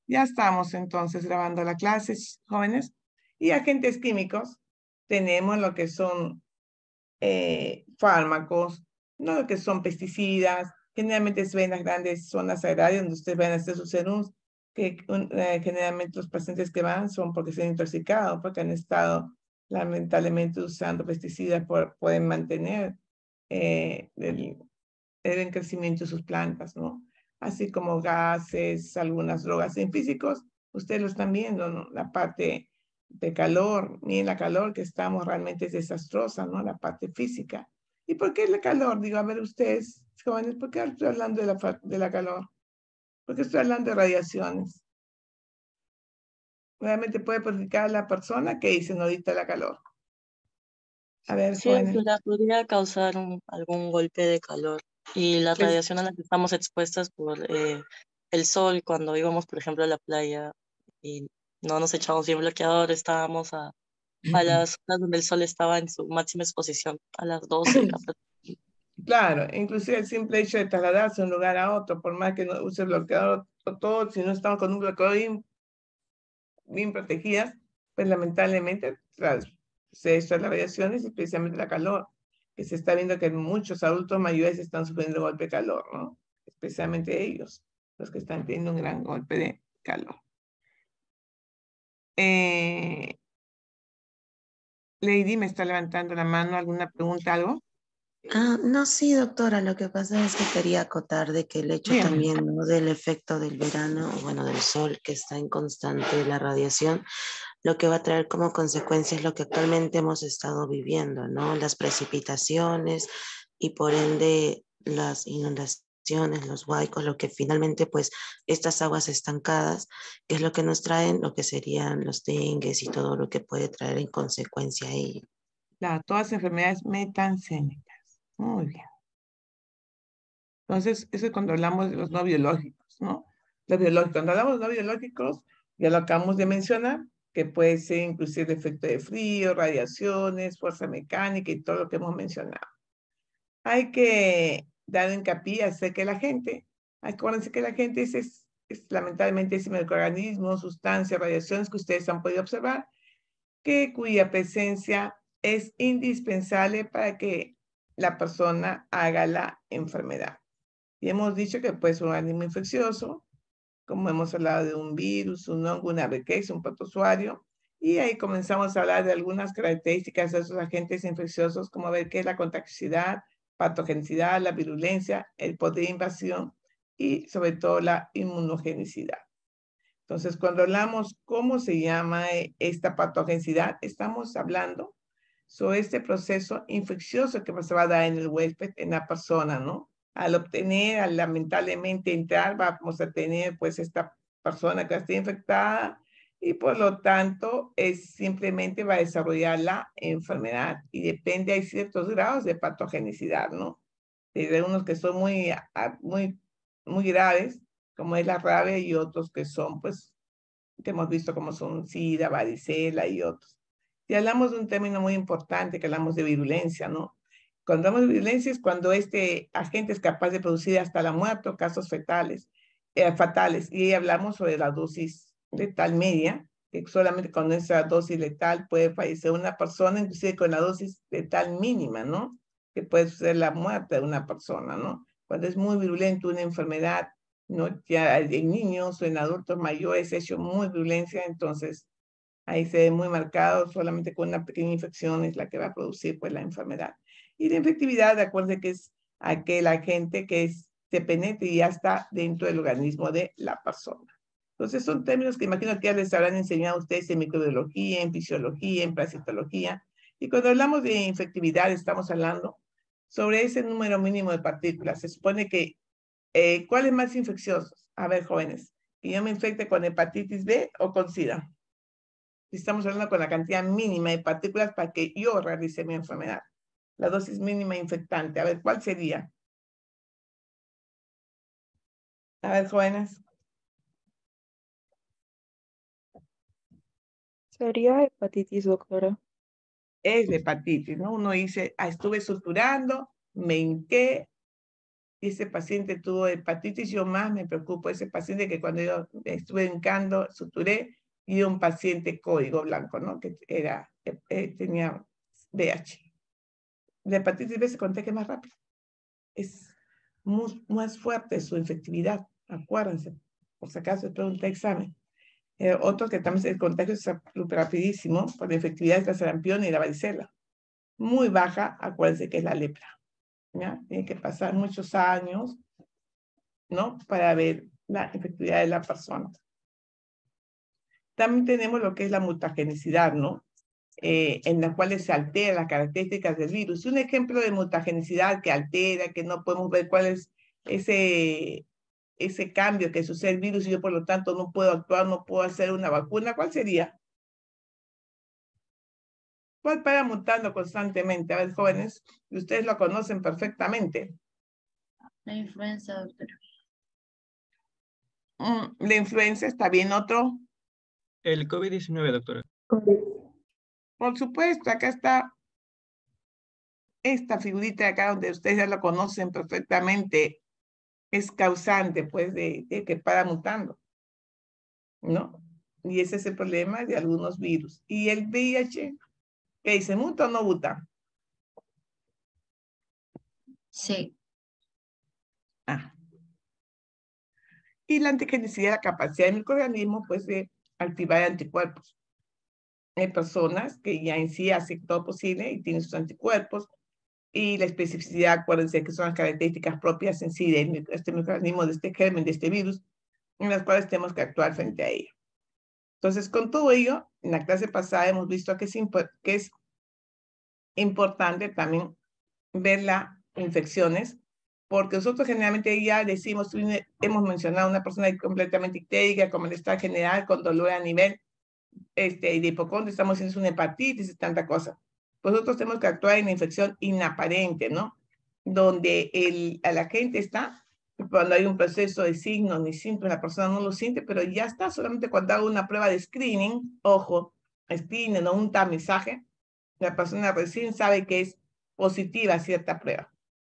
Ya estamos entonces grabando la clase, jóvenes. Y agentes químicos, tenemos lo que son fármacos, no lo que son pesticidas. Generalmente se ven en las grandes zonas agrarias donde ustedes van a hacer sus serums, que generalmente los pacientes que van son porque se han intoxicado, porque han estado lamentablemente usando pesticidas, pueden mantener el crecimiento de sus plantas, ¿no? Así como gases, algunas drogas en físicos, ustedes lo están viendo, ¿no? La parte de calor, ni la calor que estamos realmente es desastrosa, ¿no? La parte física. ¿Y por qué el calor? Digo, a ver ustedes, jóvenes, ¿por qué estoy hablando de la calor? ¿Por qué estoy hablando de radiaciones? Realmente puede perjudicar a la persona que dicen ahorita la calor. A ver, Sí, jóvenes. podría causar algún golpe de calor. Y la Pues, radiación a la que estamos expuestas por el sol, cuando íbamos, por ejemplo, a la playa y no nos echamos bien bloqueador, estábamos a las horas donde el sol estaba en su máxima exposición, a las 12 aproximadamente. claro, inclusive el simple hecho de trasladarse de un lugar a otro, por más que no use bloqueador o todo, si no estamos con un bloqueador bien protegidas, pues lamentablemente estas las radiaciones, especialmente la calor, que se está viendo que muchos adultos mayores están sufriendo golpe de calor, ¿no? Especialmente ellos, los que están teniendo un gran golpe de calor. Lady, me está levantando la mano, ¿alguna pregunta, algo? No, sí, doctora, lo que pasa es que quería acotar de que el hecho Dígame. también, ¿no?, del efecto del verano, bueno, del sol que está en constante la radiación, lo que va a traer como consecuencia es lo que actualmente hemos estado viviendo, ¿no? Las precipitaciones y por ende las inundaciones, los huaicos, lo que finalmente pues estas aguas estancadas, que es lo que nos traen, lo que serían los dengues y todo lo que puede traer en consecuencia ello. Claro, todas enfermedades metancénicas. Muy bien. Entonces, eso es cuando hablamos de los no biológicos, ¿no? Los biológicos, cuando hablamos de no biológicos, ya lo acabamos de mencionar, que puede ser inclusive efecto de frío, radiaciones, fuerza mecánica y todo lo que hemos mencionado. Hay que dar hincapié a hacer que la gente, acuérdense que la gente es lamentablemente ese microorganismo, sustancias, radiaciones que ustedes han podido observar, cuya presencia es indispensable para que la persona haga la enfermedad. Y hemos dicho que puede ser un organismo infeccioso, como hemos hablado de un virus, un hongo, una bacteria, un protozoario, y ahí comenzamos a hablar de algunas características de esos agentes infecciosos, como ver qué es la contagiosidad, patogenicidad, la virulencia, el poder de invasión y sobre todo la inmunogenicidad. Entonces, cuando hablamos cómo se llama esta patogenicidad, estamos hablando sobre este proceso infeccioso que se va a dar en el huésped, en la persona, ¿no? Al lamentablemente entrar, vamos a tener pues esta persona que está infectada y por lo tanto simplemente va a desarrollar la enfermedad y depende, hay ciertos grados de patogenicidad, ¿no? Hay unos que son muy graves, como es la rabia, y otros que son pues que hemos visto como son SIDA, varicela y otros. Y hablamos de un término muy importante, que hablamos de virulencia, ¿no? Cuando hablamos de virulencia es cuando este agente es capaz de producir hasta la muerte o casos fatales. Y ahí hablamos sobre la dosis letal media, que solamente con esa dosis letal puede fallecer una persona, inclusive con la dosis letal mínima, ¿no? Que puede ser la muerte de una persona, ¿no? Cuando es muy virulento una enfermedad, ¿no? Ya en niños o en adultos mayores es hecho muy violencia, entonces ahí se ve muy marcado, solamente con una pequeña infección es la que va a producir pues la enfermedad. Y la infectividad, de acuerdo que es aquel agente que se penetra y ya está dentro del organismo de la persona. Entonces son términos que imagino que ya les habrán enseñado a ustedes en microbiología, en fisiología, en parasitología. Y cuando hablamos de infectividad estamos hablando sobre ese número mínimo de partículas. Se supone que ¿cuál es más infeccioso? A ver, jóvenes, que yo me infecte con hepatitis B o con SIDA. Estamos hablando con la cantidad mínima de partículas para que yo realice mi enfermedad. La dosis mínima infectante. A ver, ¿cuál sería? A ver, jóvenes. Sería hepatitis, doctora. Es de hepatitis, ¿no? Uno dice, estuve suturando, me hinqué y ese paciente tuvo hepatitis. Yo más me preocupo ese paciente que cuando yo estuve en Cando, suturé, y un paciente código blanco, ¿no? Que era, tenía VIH. La hepatitis B se contagia más rápido. Es más fuerte su efectividad, acuérdense. Por si acaso, es un examen. Otro que también el contagio es súper rapidísimo, por la efectividad es la sarampión y la varicela. Muy baja, acuérdense que es la lepra. ¿Ya? Tiene que pasar muchos años, ¿no? Para ver la efectividad de la persona. También tenemos lo que es la mutagenicidad, ¿no? En las cuales se alteran las características del virus. Un ejemplo de mutagenicidad que altera, que no podemos ver cuál es ese cambio que sucede el virus y yo por lo tanto no puedo actuar, no puedo hacer una vacuna, ¿cuál sería? ¿Cuál para mutando constantemente? A ver, jóvenes, ustedes lo conocen perfectamente. La influenza, doctora. La influenza, ¿está bien otro? El COVID-19, doctora. Por supuesto, acá está esta figurita de acá donde ustedes ya lo conocen perfectamente. Es causante, pues, de que para mutando, ¿no? Y ese es el problema de algunos virus. Y el VIH, ¿qué dice? ¿Muta o no muta? Sí. Ah. Y la antigenicidad, la capacidad del microorganismo, pues, de activar anticuerpos. Hay personas que ya en sí hacen todo posible y tienen sus anticuerpos. Y la especificidad, acuérdense que son las características propias en sí de este microorganismo, de este germen, de este virus, en las cuales tenemos que actuar frente a ello. Entonces, con todo ello, en la clase pasada hemos visto que es importante también ver las infecciones, porque nosotros generalmente ya decimos, hemos mencionado una persona completamente ictérica, con malestar general, con dolor a nivel de hipocondria, estamos haciendo una hepatitis y tanta cosa. Pues nosotros tenemos que actuar en la infección inaparente, ¿no? Donde a la gente está, cuando hay un proceso de signos ni síntomas, la persona no lo siente, pero ya está, solamente cuando hago una prueba de screening, ojo, screening o un tamizaje, la persona recién sabe que es positiva a cierta prueba,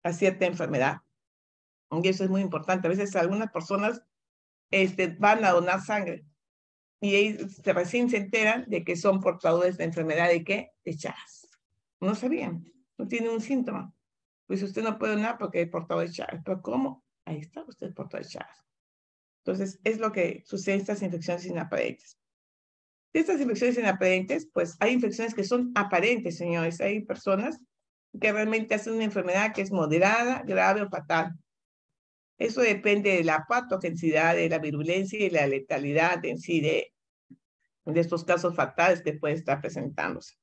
a cierta enfermedad. Y eso es muy importante. A veces algunas personas van a donar sangre y ellos recién se enteran de que son portadores de enfermedad de ¿qué? De Chagas. No sabían, no tienen un síntoma. Pues usted no puede donar porque es portador de Chagas. ¿Pero cómo? Ahí está, usted es portador de Chagas. Entonces, es lo que sucede en estas infecciones inaparentes. De estas infecciones inaparentes, pues hay infecciones que son aparentes, señores. Hay personas que realmente hacen una enfermedad que es moderada, grave o fatal. Eso depende de la patogenicidad, de la virulencia y la letalidad en sí de estos casos fatales que puede estar presentándose.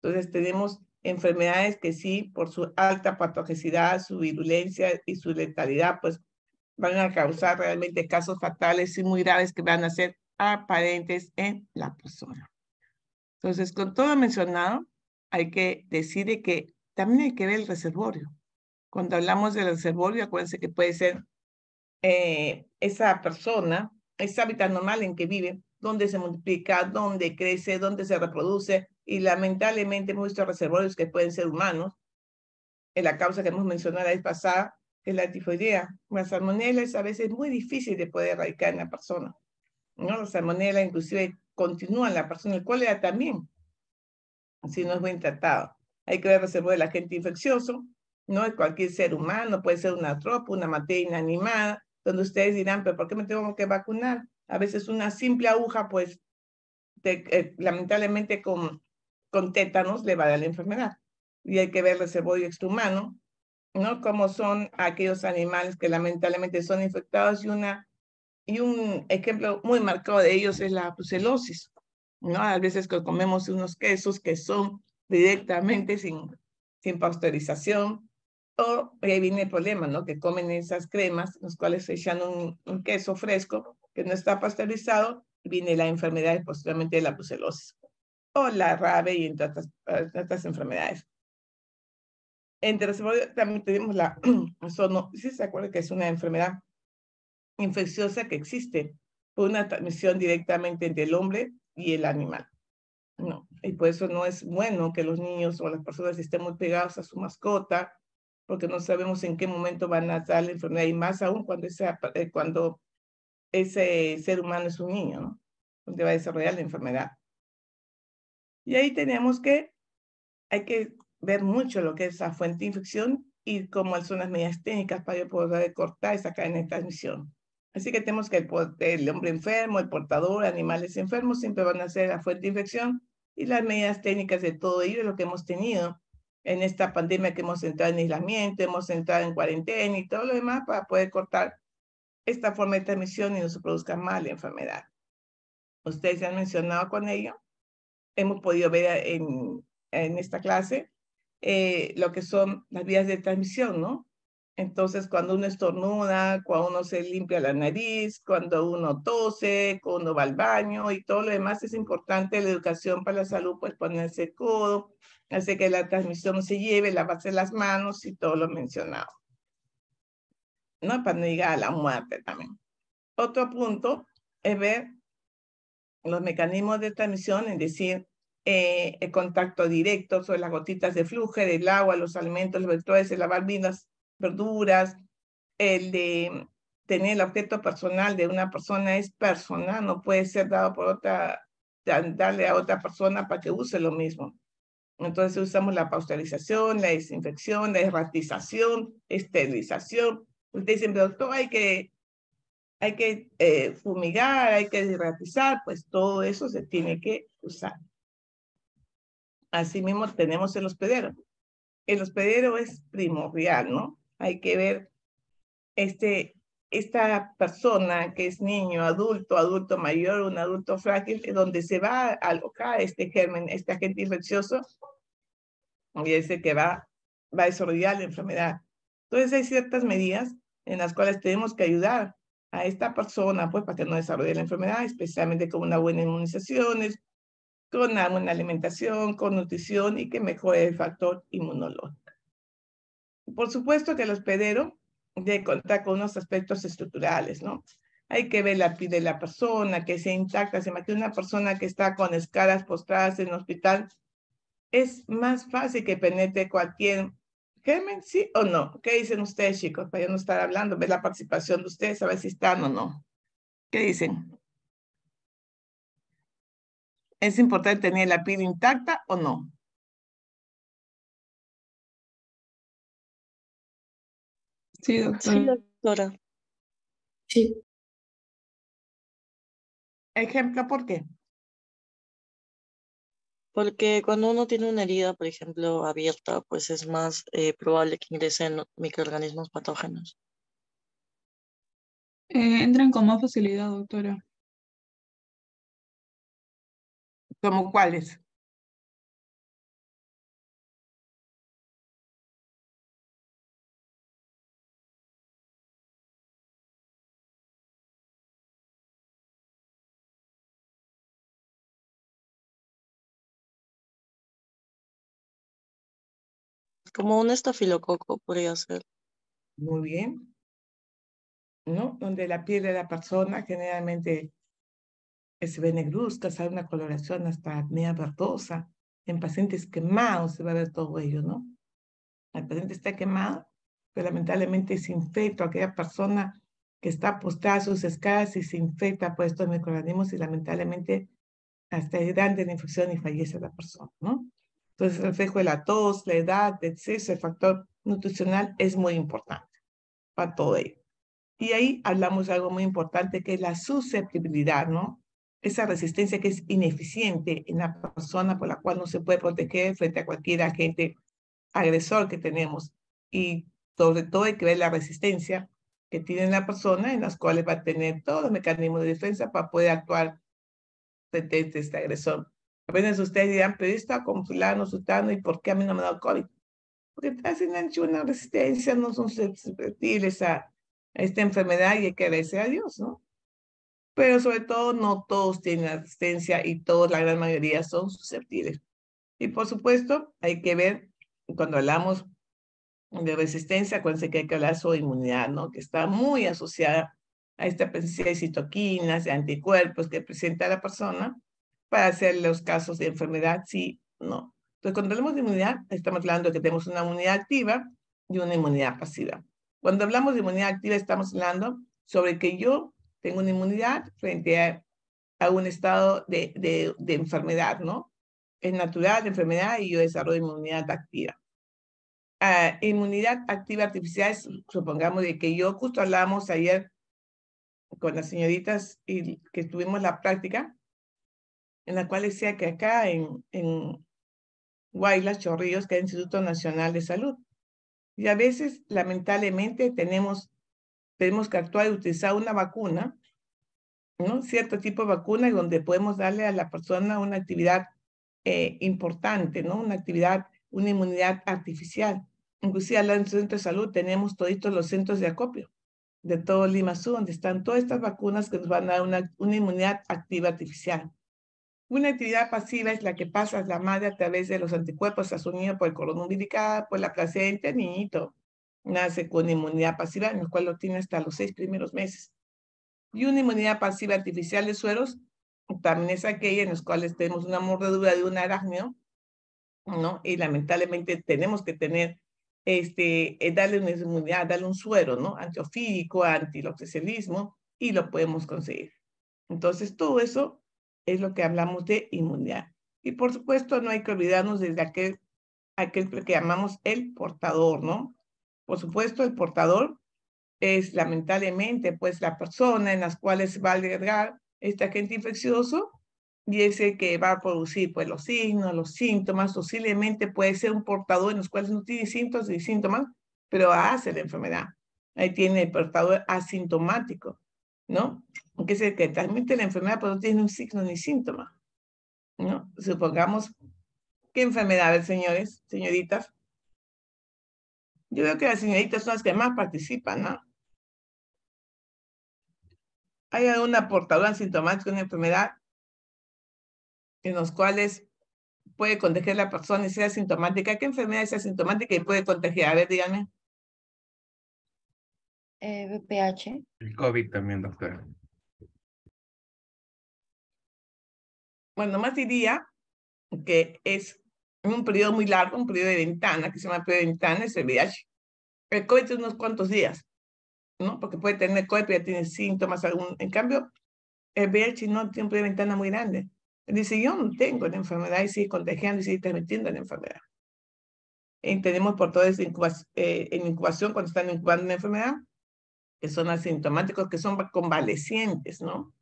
Entonces tenemos enfermedades que sí, por su alta patogenicidad, su virulencia y su letalidad, pues van a causar realmente casos fatales y muy graves que van a ser aparentes en la persona. Entonces, con todo mencionado, hay que decir que también hay que ver el reservorio. Cuando hablamos del reservorio, acuérdense que puede ser esa persona, ese hábitat normal en que vive, donde se multiplica, donde crece, donde se reproduce, y lamentablemente hemos visto reservorios que pueden ser humanos. En la causa que hemos mencionado la vez pasada es la tifoidea. La salmonela es a veces muy difícil de poder erradicar en la persona, ¿no? La salmonela inclusive continúa en la persona, el cólera también, si no es bien tratado. Hay que ver el reservorio del agente infeccioso, no es cualquier ser humano, puede ser una tropa, una materia inanimada, donde ustedes dirán, pero ¿por qué me tengo que vacunar? A veces una simple aguja, pues, lamentablemente con tétanos le va a dar la enfermedad. Y hay que ver el reservorio extrahumano, ¿no? Como son aquellos animales que lamentablemente son infectados y un ejemplo muy marcado de ellos es la brucelosis, ¿no? A veces que comemos unos quesos que son directamente sin pasteurización, o ahí viene el problema, ¿no? Que comen esas cremas, los cuales se echan un queso fresco que no está pasteurizado, y viene la enfermedad posteriormente de la brucelosis, o la rabia y entre otras enfermedades. Entre reservorio también tenemos la zoonosis, ¿se acuerdan que es una enfermedad infecciosa que existe por una transmisión directamente entre el hombre y el animal? No, y por eso no es bueno que los niños o las personas estén muy pegados a su mascota, porque no sabemos en qué momento van a dar la enfermedad, y más aún cuando ese ser humano es un niño, ¿no? Donde va a desarrollar la enfermedad. Y ahí tenemos que, hay que ver mucho lo que es la fuente de infección y cómo son las medidas técnicas para poder cortar esa cadena de transmisión. Así que tenemos que el hombre enfermo, el portador, animales enfermos, siempre van a ser la fuente de infección, y las medidas técnicas de todo ello es lo que hemos tenido en esta pandemia, que hemos entrado en aislamiento, hemos entrado en cuarentena y todo lo demás para poder cortar esta forma de transmisión y no se produzca más la enfermedad. Ustedes ya han mencionado con ello, hemos podido ver en esta clase lo que son las vías de transmisión, ¿no? Entonces, cuando uno estornuda, cuando uno se limpia la nariz, cuando uno tose, cuando uno va al baño y todo lo demás, es importante la educación para la salud, pues ponerse el codo, hace que la transmisión no se lleve, lavarse las manos y todo lo mencionado, ¿no? Para no llegar a la muerte también. Otro punto es ver los mecanismos de transmisión, es decir, el contacto directo sobre las gotitas de flujo, del agua, los alimentos, los vectores, el lavar bien las verduras, el de tener el objeto personal de una persona es personal, no puede ser dado por otra, darle a otra persona para que use lo mismo. Entonces usamos la pasteurización, la desinfección, la erratización, esterilización. Ustedes dicen, doctor, hay que fumigar, hay que derratizar, pues todo eso se tiene que usar. Asimismo tenemos el hospedero. El hospedero es primordial, ¿no? Hay que ver esta persona que es niño, adulto mayor, un adulto frágil, donde se va a alojar este germen, este agente infeccioso, y ese que va a desarrollar la enfermedad. Entonces hay ciertas medidas en las cuales tenemos que ayudar a esta persona, pues, para que no desarrolle la enfermedad, especialmente con una buena inmunización, con una buena alimentación, con nutrición, y que mejore el factor inmunológico. Por supuesto que el hospedero debe contar con unos aspectos estructurales, ¿no? Hay que ver la piel de la persona, que sea intacta. Se imagina una persona que está con escalas postradas en el hospital, es más fácil que penetre cualquier germen, ¿sí o no? ¿Qué dicen ustedes, chicos? Para yo no estar hablando, ver la participación de ustedes, a ver si están o no. ¿Qué dicen? ¿Es importante tener la piel intacta o no? Sí, doctora. Sí, doctora. Sí. Ejemplo, ¿por qué? Porque cuando uno tiene una herida, por ejemplo, abierta, pues es más probable que ingresen microorganismos patógenos. Entran con más facilidad, doctora. ¿Cómo cuáles? Como un estafilococo podría ser. Muy bien. ¿No? Donde la piel de la persona generalmente se ve negruzca, sale una coloración hasta media verdosa. En pacientes quemados se va a ver todo ello, ¿no? El paciente está quemado, pero lamentablemente se infecta, aquella persona que está postrada a sus escalas y se infecta por estos microorganismos, y lamentablemente hasta es grande la infección y fallece la persona, ¿no? Entonces el reflejo de la tos, la edad, etc., el factor nutricional es muy importante para todo ello. Y ahí hablamos de algo muy importante, que es la susceptibilidad, ¿no? Esa resistencia que es ineficiente en la persona, por la cual no se puede proteger frente a cualquier agente agresor que tenemos. Y sobre todo hay que ver la resistencia que tiene la persona, en las cuales va a tener todos los mecanismos de defensa para poder actuar frente a este agresor. A veces ustedes dirán, pero yo estaba con fulano, sutano, ¿y por qué a mí no me ha dado COVID? Porque hacen una resistencia, no son susceptibles a esta enfermedad, y hay que agradecer a Dios, ¿no? Pero sobre todo no todos tienen resistencia, y todos, la gran mayoría, son susceptibles. Y por supuesto, hay que ver, cuando hablamos de resistencia, acuérdense que hay que hablar sobre inmunidad, ¿no? Que está muy asociada a esta presencia de citoquinas, de anticuerpos que presenta la persona para hacer los casos de enfermedad, sí, no. Entonces, cuando hablamos de inmunidad, estamos hablando de que tenemos una inmunidad activa, y una inmunidad pasiva. Cuando hablamos de inmunidad activa, estamos hablando sobre que yo tengo una inmunidad frente a un estado de enfermedad, ¿no? Es natural la enfermedad y yo desarrollo inmunidad activa. Inmunidad activa artificial, supongamos de que yo justo hablamos ayer con las señoritas y que tuvimos la práctica, en la cual decía que acá en Guaylas, Chorrillos, que es el Instituto Nacional de Salud. Y a veces, lamentablemente, tenemos que actuar y utilizar una vacuna, ¿no? Cierto tipo de vacuna, y donde podemos darle a la persona una actividad importante, ¿no? Una inmunidad artificial. Inclusive al centro de salud tenemos toditos los centros de acopio de todo Lima Sur, donde están todas estas vacunas que nos van a dar una inmunidad activa artificial. Una actividad pasiva es la que pasa la madre a través de los anticuerpos asumidos por el cordón umbilical, por la placenta, el niñito nace con inmunidad pasiva, en el cual lo tiene hasta los 6 primeros meses. Y una inmunidad pasiva artificial de sueros también es aquella en las cuales tenemos una mordedura de un arácnido, ¿no? Y lamentablemente tenemos que tener, darle una inmunidad, darle un suero, ¿no? Antiofídico, antiloxacelismo, y lo podemos conseguir. Entonces, todo eso es lo que hablamos de inmunidad. Y por supuesto, no hay que olvidarnos de aquel que llamamos el portador, ¿no? Por supuesto, el portador es lamentablemente pues la persona en las cuales va a albergar este agente infeccioso y ese que va a producir pues los signos, los síntomas. Posiblemente puede ser un portador en los cuales no tiene síntomas y síntomas, pero hace la enfermedad. Ahí tiene el portador asintomático, ¿no? Que es el que transmite la enfermedad, pero no tiene un signo ni síntoma, ¿no? Supongamos, ¿qué enfermedad? A ver, señores, señoritas. Yo creo que las señoritas son las que más participan, ¿no? ¿Hay alguna portadora asintomática de una enfermedad en los cuales puede contagiar a la persona y sea asintomática? ¿Qué enfermedad es asintomática y puede contagiar? A ver, díganme. VPH. El COVID también, doctora. Bueno, más diría que es un periodo muy largo, un periodo de ventana, que se llama periodo de ventana, es el VIH. El COVID es unos cuantos días, ¿no? Porque puede tener COVID, pero ya tiene síntomas. En cambio, el VIH no tiene un periodo de ventana muy grande. Dice, yo no tengo la enfermedad y sigue contagiando y sigue transmitiendo la enfermedad. Tenemos por todo eso en incubación, cuando están incubando una enfermedad, que son asintomáticos, que son convalecientes, ¿no?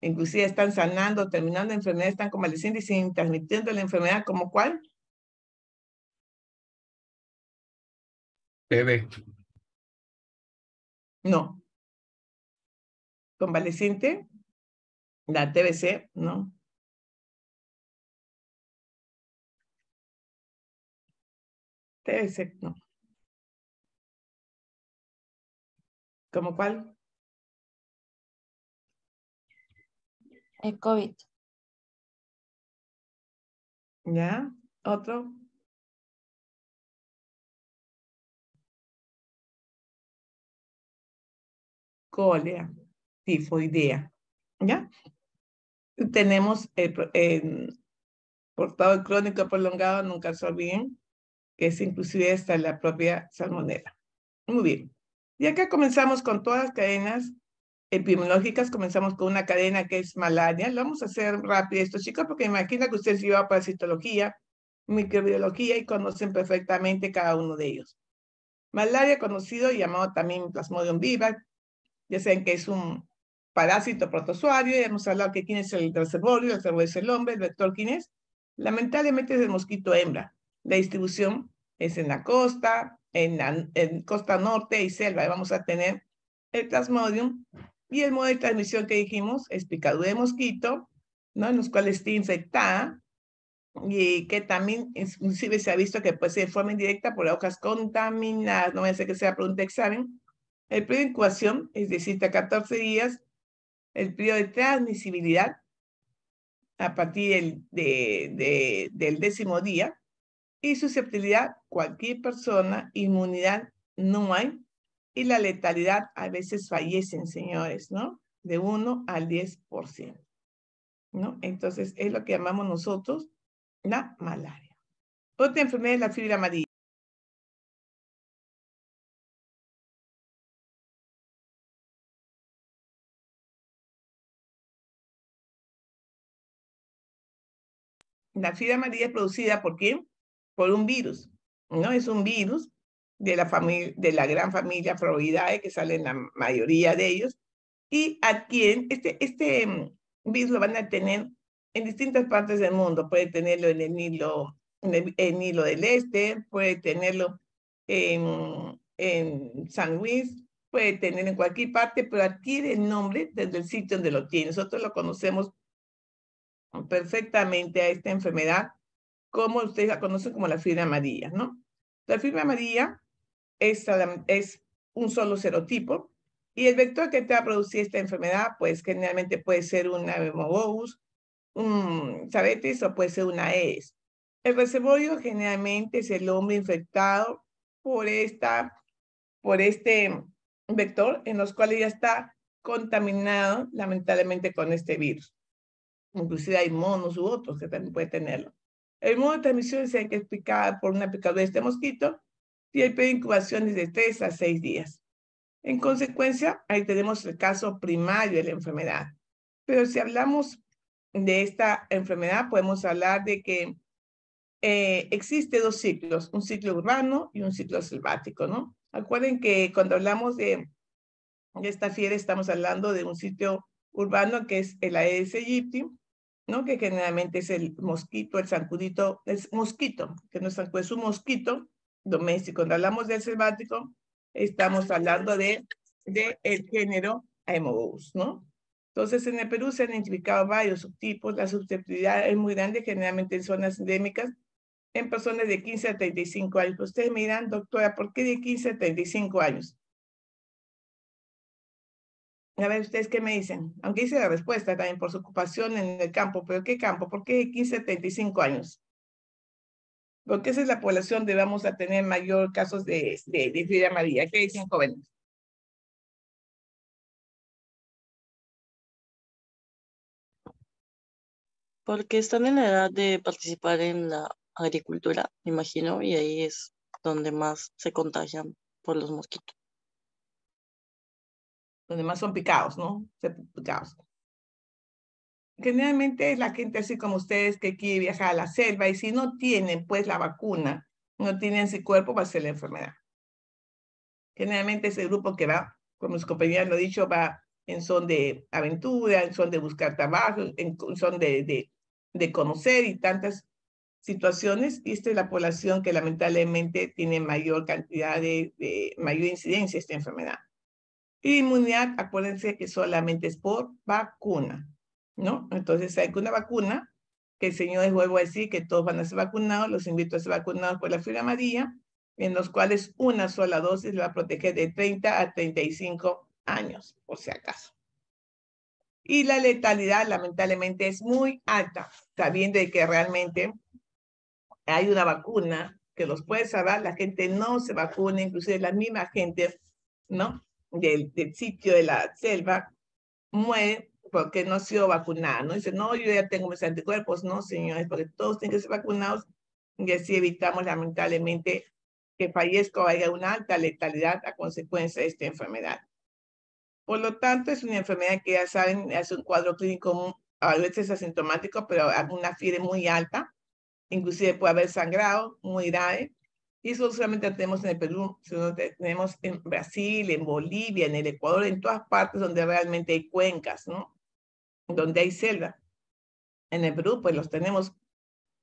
Inclusive están sanando, terminando la enfermedad, están convalecientes y siguen transmitiendo la enfermedad, ¿como cuál? TB. No. Convaleciente, la TBC, ¿no? TBC, no. ¿Cómo cuál? El COVID. ¿Ya? ¿Otro? Cólera, tifoidea, ¿ya? Tenemos el portador crónico prolongado, nunca se olviden, que es inclusive hasta la propia salmonela. Muy bien. Y acá comenzamos con todas las cadenas epidemiológicas. Comenzamos con una cadena que es malaria. Lo vamos a hacer rápido esto, chicos, porque imagina que ustedes llevan parasitología, microbiología y conocen perfectamente cada uno de ellos. Malaria, conocido y llamado también Plasmodium vivax. Ya saben que es un parásito protozoario. Ya hemos hablado que quién es el reservorio es el hombre, el vector quién es. Lamentablemente es el mosquito hembra. La distribución es en la costa, en costa norte y selva. Vamos a tener el Plasmodium. Y el modo de transmisión que dijimos es picadura de mosquito, ¿no? En los cuales está infectada y que también inclusive se ha visto que puede ser de forma indirecta por hojas contaminadas. No voy a hacer que sea por un examen. El periodo de incubación es de 7 a 14 días. El periodo de transmisibilidad a partir del 10º día. Y susceptibilidad, cualquier persona. Inmunidad, no hay. Y la letalidad, a veces fallecen, señores, ¿no? De 1 al 10%, ¿no? Entonces, es lo que llamamos nosotros la malaria. Otra enfermedad es la fiebre amarilla. La fiebre amarilla es producida ¿por quién? Por un virus, ¿no? Es un virus de la gran familia Floridae, que salen la mayoría de ellos, y adquieren, virus lo van a tener en distintas partes del mundo. Puede tenerlo en el Nilo, el Nilo del Este, puede tenerlo en San Luis, puede tener en cualquier parte, pero adquiere el nombre desde el sitio donde lo tiene. Nosotros lo conocemos perfectamente a esta enfermedad, como ustedes la conocen como la fiebre amarilla, ¿no? La fiebre amarilla es un solo serotipo, y el vector que te va a producir esta enfermedad, pues generalmente puede ser una hemobogus, un diabetes o puede ser una AES. El reservorio generalmente es el hombre infectado por este vector, en los cuales ya está contaminado lamentablemente con este virus. Inclusive hay monos u otros que también pueden tenerlo. El modo de transmisión se hay que explicar por una picadura de este mosquito, y el periodo de incubación es de 3 a 6 días. En consecuencia, ahí tenemos el caso primario de la enfermedad. Pero si hablamos de esta enfermedad, podemos hablar de que existe 2 ciclos, un ciclo urbano y un ciclo selvático, ¿no? Acuerden que cuando hablamos de esta fiebre, estamos hablando de un sitio urbano que es el Aedes aegypti, ¿no? Que generalmente es el mosquito, el zancudito, es mosquito, que no es zancudo, es un mosquito doméstico. Cuando hablamos del selvático, estamos hablando de el género Haemobogus, ¿no? Entonces, en el Perú se han identificado varios subtipos. La susceptibilidad es muy grande, generalmente en zonas endémicas, en personas de 15 a 35 años. Ustedes me dirán, doctora, ¿por qué de 15 a 35 años? A ver, ¿ustedes qué me dicen? Aunque hice la respuesta también por su ocupación en el campo, pero ¿qué campo? ¿Por qué de 15 a 35 años? Porque esa es la población donde vamos a tener mayor casos de fiebre amarilla. ¿Qué dicen, jóvenes? Porque están en la edad de participar en la agricultura, me imagino, y ahí es donde más se contagian por los mosquitos. Donde más son picados, ¿no? Picados. Generalmente es la gente así como ustedes que quiere viajar a la selva, y si no tienen pues la vacuna, no tienen ese cuerpo, va a ser la enfermedad. Generalmente es el grupo que va, como mis compañeros lo han dicho, va en son de aventura, en son de buscar trabajo, en son de conocer y tantas situaciones. Y esta es la población que lamentablemente tiene mayor cantidad mayor incidencia de esta enfermedad. Y inmunidad, acuérdense que solamente es por vacuna, ¿no? Entonces hay una vacuna que, señores, vuelvo a decir que todos van a ser vacunados, los invito a ser vacunados por la fiebre amarilla, en los cuales una sola dosis va a proteger de 30 a 35 años, por si acaso. Y la letalidad, lamentablemente, es muy alta, sabiendo de que realmente hay una vacuna que los puede salvar. La gente no se vacuna, inclusive la misma gente, ¿no? Del sitio de la selva muere porque no ha sido vacunada, ¿no? Dice, no, yo ya tengo mis anticuerpos. No, señores, porque todos tienen que ser vacunados, y así evitamos lamentablemente que fallezca o haya una alta letalidad a consecuencia de esta enfermedad. Por lo tanto, es una enfermedad que ya saben, hace un cuadro clínico a veces asintomático, pero una fiebre muy alta, inclusive puede haber sangrado muy grave. Y eso solamente tenemos en el Perú, sino tenemos en Brasil, en Bolivia, en el Ecuador, en todas partes donde realmente hay cuencas, ¿no? Donde hay selva. En el Perú, pues los tenemos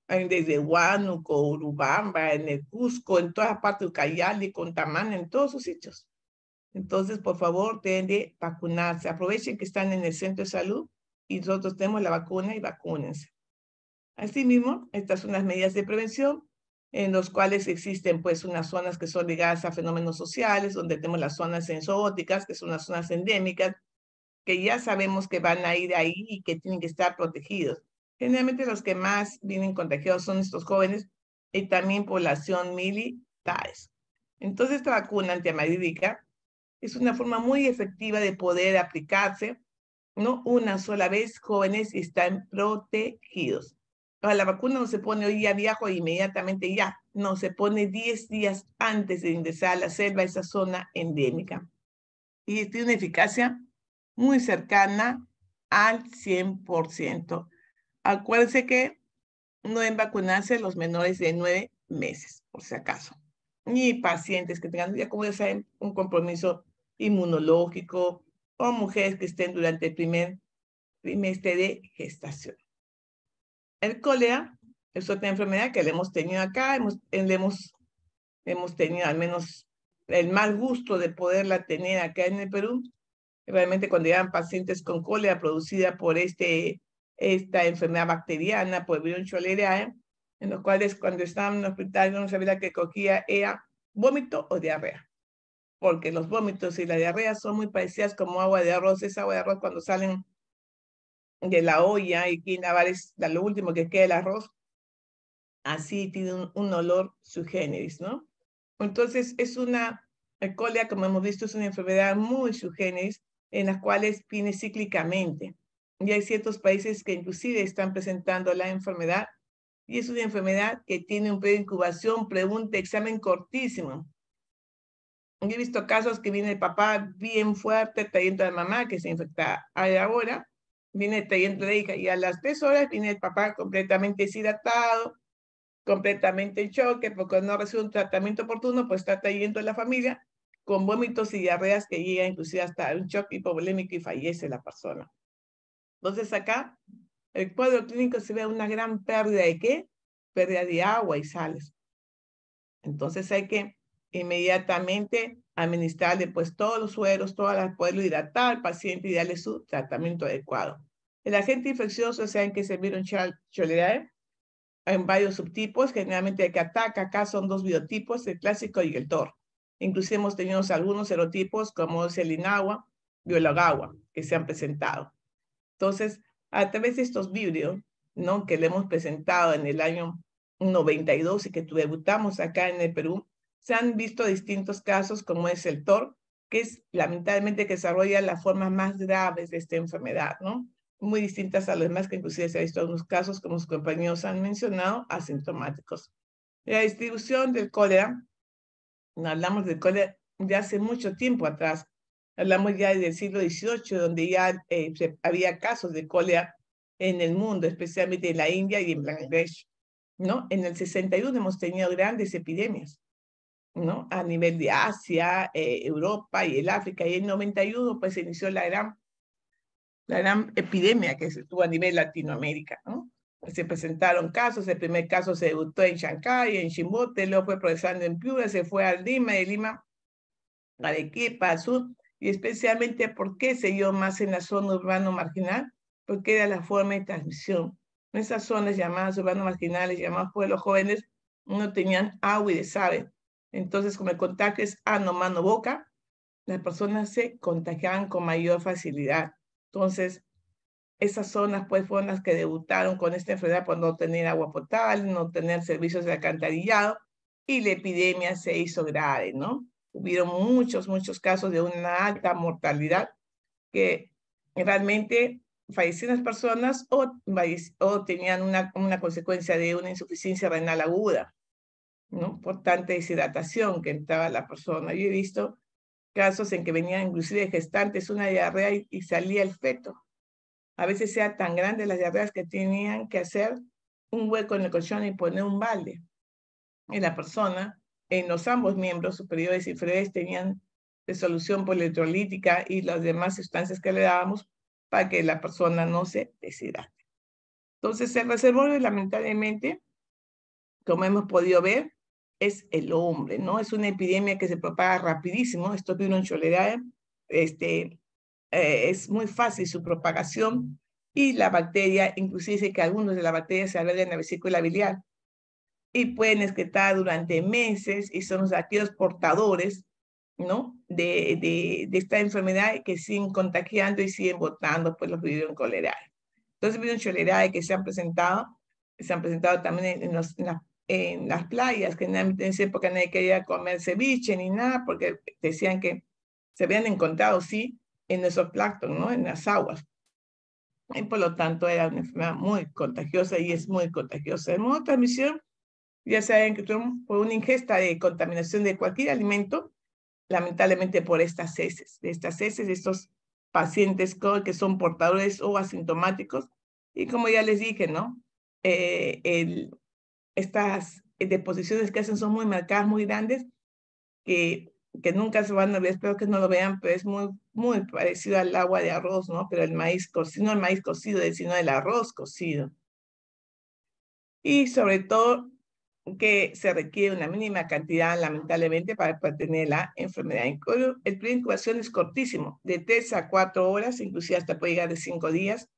desde Huánuco, Urubamba, en el Cusco, en todas partes, Ucayali, Contamana, en todos sus sitios. Entonces, por favor, deben de vacunarse. Aprovechen que están en el centro de salud y nosotros tenemos la vacuna, y vacúnense. Asimismo, estas son las medidas de prevención, en los cuales existen pues unas zonas que son ligadas a fenómenos sociales, donde tenemos las zonas enzooticas, que son las zonas endémicas, que ya sabemos que van a ir ahí y que tienen que estar protegidos. Generalmente los que más vienen contagiados son estos jóvenes, y también población militares. Entonces, esta vacuna antiamarúdica es una forma muy efectiva de poder aplicarse, no una sola vez, jóvenes, y están protegidos. Ahora, la vacuna no se pone hoy día, viajo inmediatamente ya, no, se pone 10 días antes de ingresar a la selva, esa zona endémica. Y tiene una eficacia muy cercana al 100%. Acuérdense que no deben vacunarse los menores de 9 meses, por si acaso. Ni pacientes que tengan, ya como ya saben, un compromiso inmunológico o mujeres que estén durante el primer trimestre de gestación. El cólera es otra enfermedad que le hemos tenido acá, hemos tenido al menos el mal gusto de poderla tener acá en el Perú. Realmente cuando llegan pacientes con cólera producida por esta enfermedad bacteriana, por el virus Cholerae, en los cuales cuando estaban en el hospital no sabía que cogía era vómito o diarrea, porque los vómitos y la diarrea son muy parecidas como agua de arroz. Esa agua de arroz cuando salen de la olla y aquí lavar es lo último que queda el arroz, así tiene un olor sui generis, ¿no? Entonces el cólera, como hemos visto, es una enfermedad muy sui generis en las cuales viene cíclicamente. Y hay ciertos países que inclusive están presentando la enfermedad y es una enfermedad que tiene un periodo de incubación, pregunta, examen cortísimo. Yo he visto casos que viene el papá bien fuerte trayendo a la mamá que se infecta ahora, viene trayendo a la hija y a las 3 horas viene el papá completamente deshidratado, completamente en choque porque no recibe un tratamiento oportuno, pues está trayendo a la familia con vómitos y diarreas que llega inclusive hasta un shock hipovolémico y fallece la persona. Entonces acá el cuadro clínico se ve una gran pérdida de ¿qué? Pérdida de agua y sales. Entonces hay que inmediatamente administrarle pues todos los sueros, poderlo hidratar al paciente y darle su tratamiento adecuado. El agente infeccioso, saben que es el virus Cholerae, hay varios subtipos, generalmente el que ataca acá son 2 biotipos, el clásico y el TOR. Inclusive hemos tenido algunos serotipos como es el INAWA y el AGAWA que se han presentado. Entonces, a través de estos vídeos, ¿no? Que le hemos presentado en el año 92 y que debutamos acá en el Perú, se han visto distintos casos como es el TOR, que es lamentablemente que desarrolla las formas más graves de esta enfermedad, ¿no? Muy distintas a las demás que inclusive se ha visto algunos casos, como sus compañeros han mencionado, asintomáticos. La distribución del cólera, hablamos del cólera de hace mucho tiempo atrás, hablamos ya del siglo XVIII, donde ya había casos de cólera en el mundo, especialmente en la India y en Bangladesh, ¿no? En el 61 hemos tenido grandes epidemias, ¿no? A nivel de Asia, Europa y el África, y en el 91 pues se inició la gran epidemia que se tuvo a nivel Latinoamérica, ¿no? Se presentaron casos, el primer caso se debutó en Chancay, en Chimbote, luego fue progresando en Piura, se fue a Lima, de Lima a Arequipa, al sur, y especialmente, ¿por qué se dio más en la zona urbano marginal? Porque era la forma de transmisión. En esas zonas llamadas urbanos marginales, llamadas pueblos jóvenes, no tenían agua y desagüe. Entonces, como el contagio es ano, mano, boca, las personas se contagiaban con mayor facilidad. Entonces, esas zonas pues fueron las que debutaron con esta enfermedad por no tener agua potable, no tener servicios de alcantarillado, y la epidemia se hizo grave, ¿no? Hubieron muchos casos de una alta mortalidad que realmente fallecían las personas o tenían una consecuencia de una insuficiencia renal aguda, ¿no? Por tanta deshidratación que entraba la persona. Yo he visto casos en que venían inclusive gestantes una diarrea y salía el feto. A veces sea tan grande las diarreas que tenían que hacer un hueco en el colchón y poner un balde. Y la persona, en los ambos miembros superiores y inferiores, tenían de solución polielectrolítica y las demás sustancias que le dábamos para que la persona no se deshidrate. Entonces, el reservorio, lamentablemente, como hemos podido ver, es el hombre, ¿no? Es una epidemia que se propaga rapidísimo. Esto vino en Cholerae, es muy fácil su propagación y la bacteria, inclusive dice que algunos de la bacteria se albergan en la vesícula biliar y pueden excretar durante meses y son aquellos portadores, ¿no? de esta enfermedad que siguen contagiando y siguen botando pues los virus Cholerae. Entonces virus Cholerae que se han presentado también en las playas, que en esa época nadie quería comer ceviche ni nada porque decían que se habían encontrado, sí, en esos plancton, ¿no? En las aguas. Y por lo tanto era una enfermedad muy contagiosa y es muy contagiosa. El modo de transmisión, ya saben que por una ingesta de contaminación de cualquier alimento, lamentablemente por estas heces, de estos pacientes que son portadores o asintomáticos. Y como ya les dije, ¿no? estas deposiciones que hacen son muy marcadas, muy grandes, que nunca se van a ver, espero que no lo vean, pero es muy, muy parecido al agua de arroz, ¿no? Pero el maíz cocido, no el maíz cocido, sino el arroz cocido. Y sobre todo que se requiere una mínima cantidad, lamentablemente, para tener la enfermedad. El periodo de incubación es cortísimo, de 3 a 4 horas, inclusive hasta puede llegar de 5 días.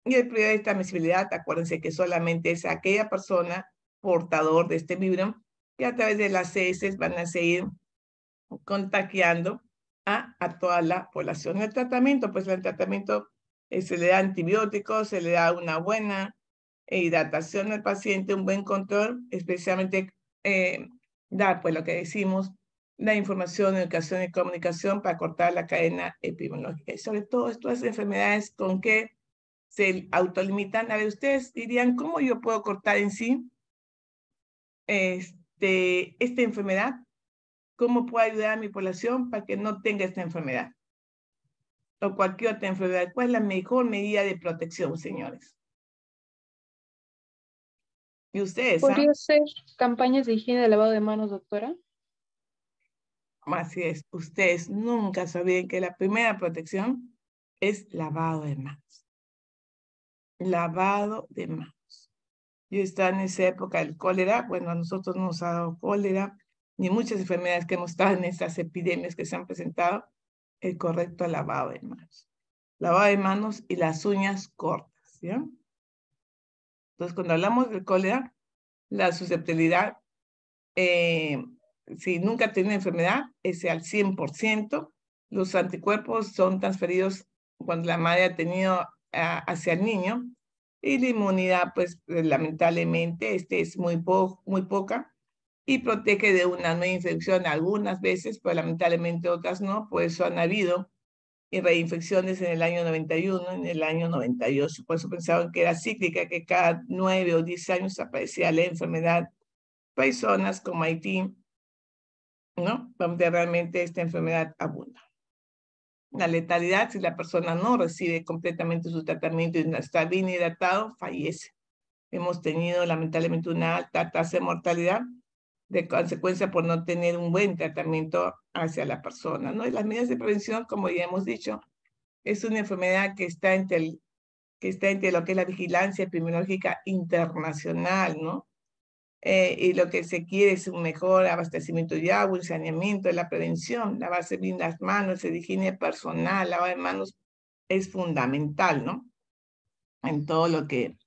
Y el periodo de transmisibilidad, acuérdense que solamente es aquella persona portador de este virus que a través de las heces van a seguir contagiando a toda la población. El tratamiento, pues el tratamiento se le da antibióticos, se le da una buena hidratación al paciente, un buen control, especialmente dar, pues lo que decimos, la información, educación y comunicación para cortar la cadena epidemiológica. Y sobre todo estas enfermedades con que se autolimitan. A ver, ustedes dirían, ¿cómo yo puedo cortar en sí esta enfermedad? ¿Cómo puedo ayudar a mi población para que no tenga esta enfermedad? O cualquier otra enfermedad. ¿Cuál es la mejor medida de protección, señores? Y ustedes, ¿Podría ser campañas de higiene de lavado de manos, doctora? Así es, ustedes nunca sabían que la primera protección es lavado de manos. Lavado de manos. Yo estaba en esa época del cólera, bueno, a nosotros no nos ha dado cólera, ni muchas enfermedades que hemos estado en estas epidemias que se han presentado, el correcto lavado de manos. Lavado de manos y las uñas cortas, ¿ya? Entonces, cuando hablamos del cólera, la susceptibilidad, si nunca tiene una enfermedad, es al 100%. Los anticuerpos son transferidos cuando la madre ha tenido hacia el niño, y la inmunidad, pues lamentablemente, es muy poca, y protege de una nueva infección algunas veces, pero lamentablemente otras no. Por eso han habido reinfecciones en el año 91, en el año 98. Por eso pensaban que era cíclica, que cada 9 o 10 años aparecía la enfermedad. Hay zonas como Haití, ¿no?, donde realmente esta enfermedad abunda. La letalidad, si la persona no recibe completamente su tratamiento y no está bien hidratado, fallece. Hemos tenido lamentablemente una alta tasa de mortalidad de consecuencia por no tener un buen tratamiento hacia la persona, ¿no? Y las medidas de prevención, como ya hemos dicho, es una enfermedad que está entre lo que es la vigilancia epidemiológica internacional, ¿no? Y lo que se quiere es un mejor abastecimiento de agua, el saneamiento, la prevención, lavarse bien las manos, la higiene personal, lavar de manos es fundamental, ¿no? En todo lo que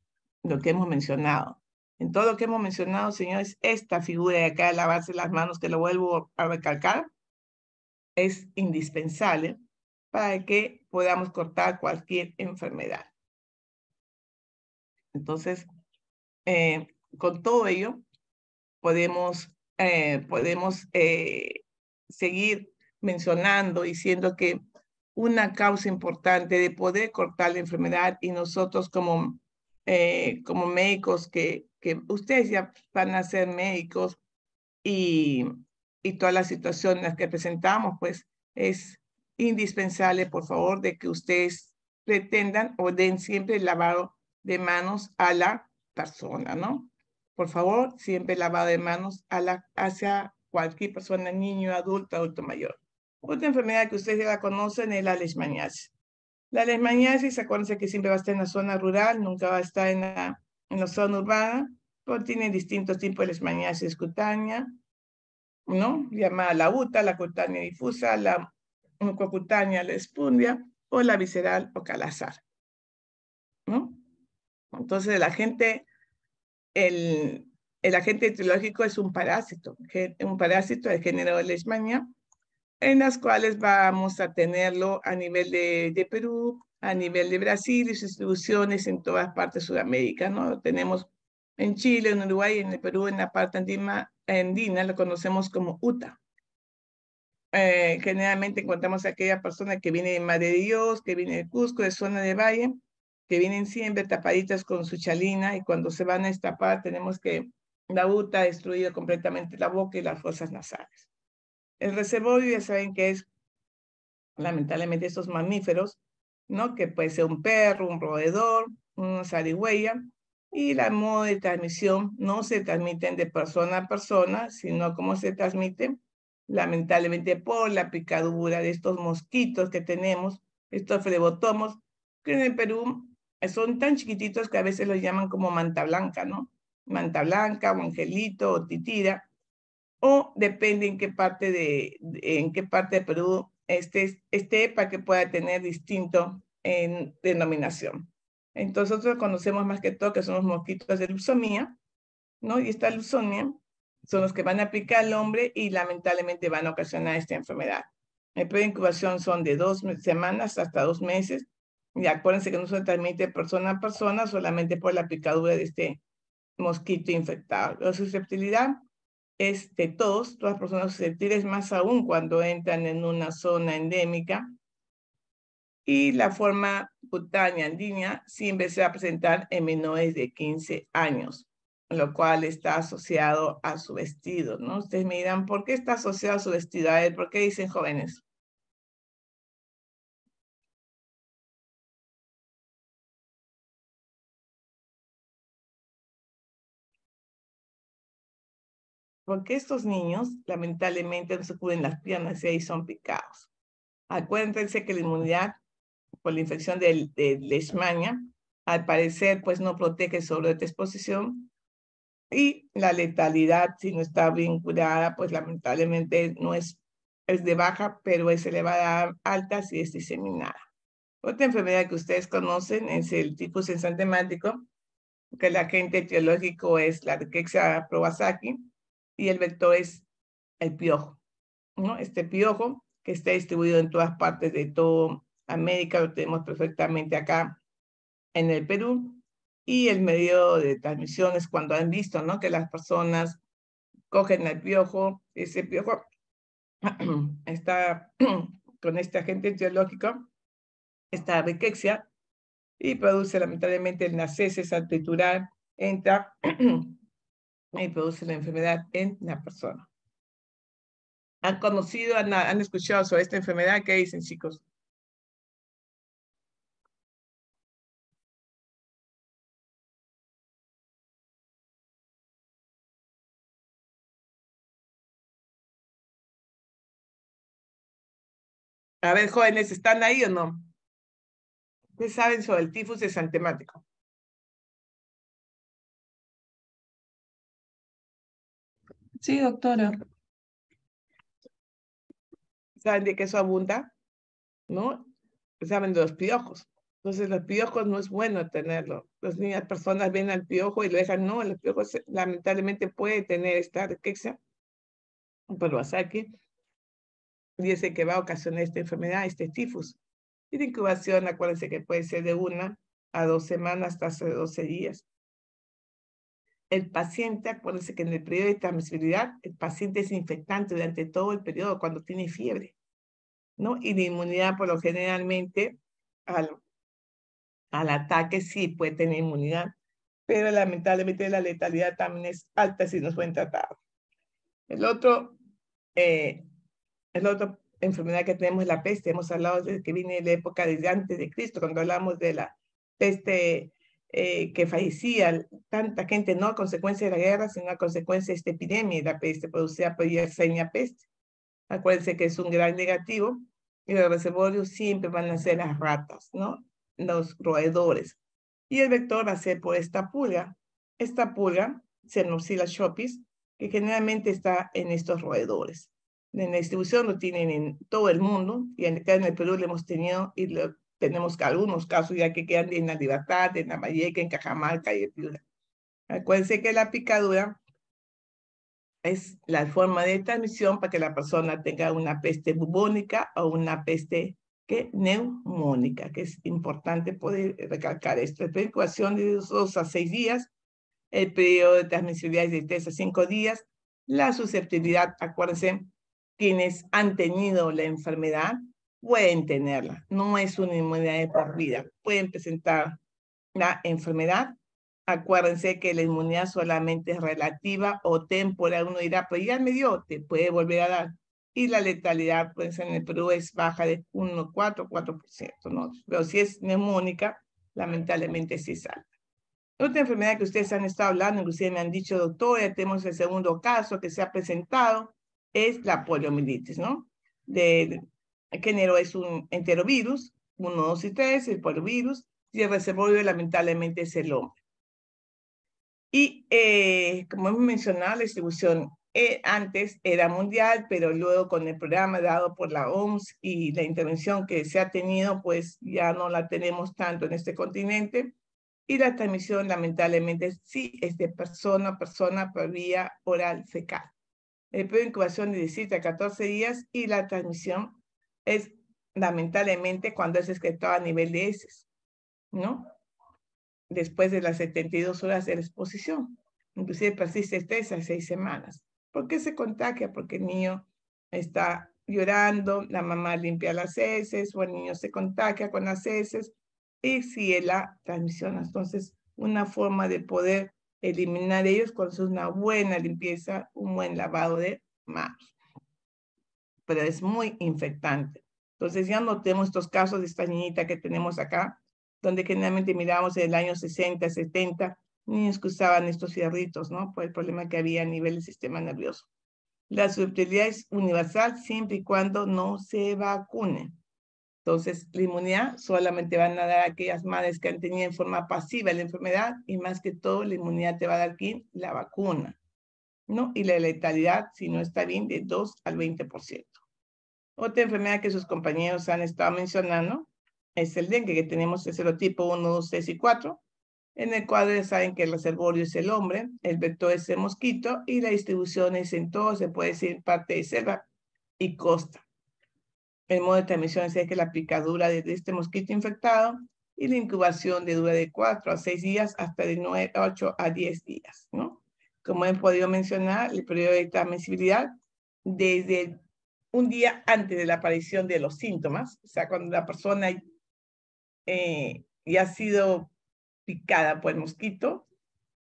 hemos mencionado. En todo lo que hemos mencionado, señores, esta figura de acá, lavarse las manos, que lo vuelvo a recalcar, es indispensable para que podamos cortar cualquier enfermedad. Entonces, con todo ello, podemos seguir mencionando, diciendo que una causa importante de poder cortar la enfermedad, y nosotros como médicos, que ustedes ya van a ser médicos, y todas las situaciones que presentamos, pues es indispensable, por favor, de que ustedes pretendan o den siempre el lavado de manos a la persona, ¿no? Por favor, siempre lavado de manos hacia cualquier persona, niño, adulto mayor. Otra enfermedad que ustedes ya la conocen es la leishmaniasis. La leishmaniasis, acuérdense que siempre va a estar en la zona rural, nunca va a estar en la zona urbana, pero tiene distintos tipos de leishmaniasis cutánea, ¿no?, llamada la UTA, la cutánea difusa, la mucocutánea, la espundia, o la visceral o calazar, ¿no? Entonces, el agente etiológico es un parásito de género Leishmania, en las cuales vamos a tenerlo a nivel de Perú, a nivel de Brasil, y sus distribuciones en todas partes de Sudamérica, ¿no? Lo tenemos en Chile, en Uruguay, en el Perú, en la parte andina lo conocemos como UTA. Generalmente encontramos a aquella persona que viene de Madre de Dios, que viene de Cusco, de zona de Valle, que vienen siempre tapaditas con su chalina, y cuando se van a destapar tenemos que la UTA ha destruido completamente la boca y las fosas nasales. El reservorio, ya saben que es lamentablemente estos mamíferos, ¿no?, que puede ser un perro, un roedor, una zarigüeya, Y el modo de transmisión no se transmiten de persona a persona, sino como se transmiten, lamentablemente, por la picadura de estos mosquitos que tenemos, estos flebotomos, que en el Perú son tan chiquititos que a veces los llaman como manta blanca, ¿no? Manta blanca, o angelito, o titira, o depende en qué parte de Perú esté para que pueda tener distinto en denominación. Entonces nosotros conocemos más que todo que son los mosquitos de leucemia, ¿no? Y esta leucemia son los que van a picar al hombre y lamentablemente van a ocasionar esta enfermedad. El periodo de incubación son de 2 semanas hasta 2 meses. Y acuérdense que no se transmite persona a persona, solamente por la picadura de este mosquito infectado. La susceptibilidad es de todas las personas susceptibles, más aún cuando entran en una zona endémica. Y la forma cutánea andina siempre se va a presentar en menores de 15 años, lo cual está asociado a su vestido, ¿no? Ustedes me dirán, ¿por qué está asociado a su vestido? A ver, ¿por qué dicen jóvenes? Porque estos niños, lamentablemente, no se cubren las piernas y ahí son picados. Acuérdense que la inmunidad por la infección de leishmania, al parecer, pues no protege sobre esta exposición, y la letalidad, si no está vinculada, pues lamentablemente no es de baja, pero es elevada alta si es diseminada. Otra enfermedad que ustedes conocen es el tifus ensantemático, que el agente etiológico es la Rickettsia prowazaki y el vector es el piojo, ¿no? Este piojo que está distribuido en todas partes de toda América, lo tenemos perfectamente acá en el Perú, y el medio de transmisión es cuando han visto, ¿no? Que las personas cogen el piojo, ese piojo está con este agente etiológico, esta Rickettsia, y produce lamentablemente el heces al triturar, entra y produce la enfermedad en la persona. ¿Han conocido, han escuchado sobre esta enfermedad? ¿Qué dicen, chicos? A ver, jóvenes, ¿están ahí o no? ¿Qué saben sobre el tifus exantemático? Sí, doctora. ¿Saben de qué eso abunda? ¿No? Saben de los piojos. Entonces, los piojos no es bueno tenerlo. Las niñas personas ven al piojo y lo dejan. No, el piojo lamentablemente puede tener esta Rickettsia, pero aquí, y ese que va a ocasionar esta enfermedad, este tifus. Y de incubación, acuérdense que puede ser de 1 a 2 semanas hasta 12 días. El paciente, acuérdense que en el periodo de transmisibilidad, el paciente es infectante durante todo el periodo cuando tiene fiebre, ¿no? Y de inmunidad, por lo generalmente, al ataque sí puede tener inmunidad, pero lamentablemente la letalidad también es alta si no es buen tratado. El otro enfermedad que tenemos es la peste. Hemos hablado desde que viene la época desde antes de Cristo, cuando hablamos de la peste que fallecía tanta gente, no a consecuencia de la guerra, sino a consecuencia de esta epidemia, la peste producida por Yersinia peste. Acuérdense que es un gran negativo, y los reservorios siempre van a ser las ratas, ¿no? Los roedores. Y el vector va a ser por esta pulga. Esta pulga, Cernopsila shopis, que generalmente está en estos roedores. En la distribución lo tienen en todo el mundo, y acá en el Perú lo hemos tenido, y tenemos algunos casos ya que quedan en La Libertad, en Lambayeque, en Cajamarca y en Piura. Acuérdense que la picadura es la forma de transmisión para que la persona tenga una peste bubónica o una peste neumónica, que es importante poder recalcar esto. El periodo de incubación de 2 a 6 días, el periodo de transmisibilidad es de 3 a 5 días, la susceptibilidad, acuérdense, quienes han tenido la enfermedad pueden tenerla, no es una inmunidad de por vida, pueden presentar la enfermedad. Acuérdense que la inmunidad solamente es relativa o temporal. Uno dirá, pues ya me dio, te puede volver a dar. Y la letalidad, pues en el Perú es baja de 1,4%, 4%, ¿no? Pero si es neumónica, lamentablemente sí es alta. Otra enfermedad que ustedes han estado hablando, inclusive me han dicho, doctor, ya tenemos el segundo caso que se ha presentado, es la poliomielitis, ¿no? El género es un enterovirus, 1, 2 y 3, el poliovirus, y el reservorio lamentablemente es el hombre. Y como hemos mencionado, la distribución antes era mundial, pero luego con el programa dado por la OMS y la intervención que se ha tenido, pues ya no la tenemos tanto en este continente. Y la transmisión, lamentablemente, sí es de persona a persona por vía oral fecal. El periodo de incubación de 17 a 14 días y la transmisión es, lamentablemente, cuando es excretado a nivel de heces, ¿no? Después de las 72 horas de la exposición. Inclusive persiste 3 a 6 semanas. ¿Por qué se contagia? Porque el niño está llorando, la mamá limpia las heces, o el niño se contagia con las heces, y sigue la transmisión. Entonces, una forma de poder eliminar ellos con una buena limpieza, un buen lavado de manos. Pero es muy infectante. Entonces, ya no tenemos estos casos de esta niñita que tenemos acá, donde generalmente miramos en el año 60, 70, niños que usaban estos cigarritos, ¿no? Por el problema que había a nivel del sistema nervioso. La susceptibilidad es universal siempre y cuando no se vacunen. Entonces, la inmunidad solamente van a dar aquellas madres que han tenido en forma pasiva la enfermedad, y más que todo la inmunidad te va a dar ¿quién? La vacuna, ¿no? Y la letalidad, si no está bien, de 2 al 20%. Otra enfermedad que sus compañeros han estado mencionando es el dengue, que tenemos el serotipo 1, 2, 3 y 4. En el cuadro ya saben que el reservorio es el hombre, el vector es el mosquito, y la distribución es en todo, se puede decir, parte de selva y costa. El modo de transmisión es que la picadura de este mosquito infectado, y la incubación dura de 4 a 6 días hasta de 8 a 10 días, ¿no? Como he podido mencionar, el periodo de transmisibilidad desde un día antes de la aparición de los síntomas, o sea, cuando la persona ya ha sido picada por el mosquito,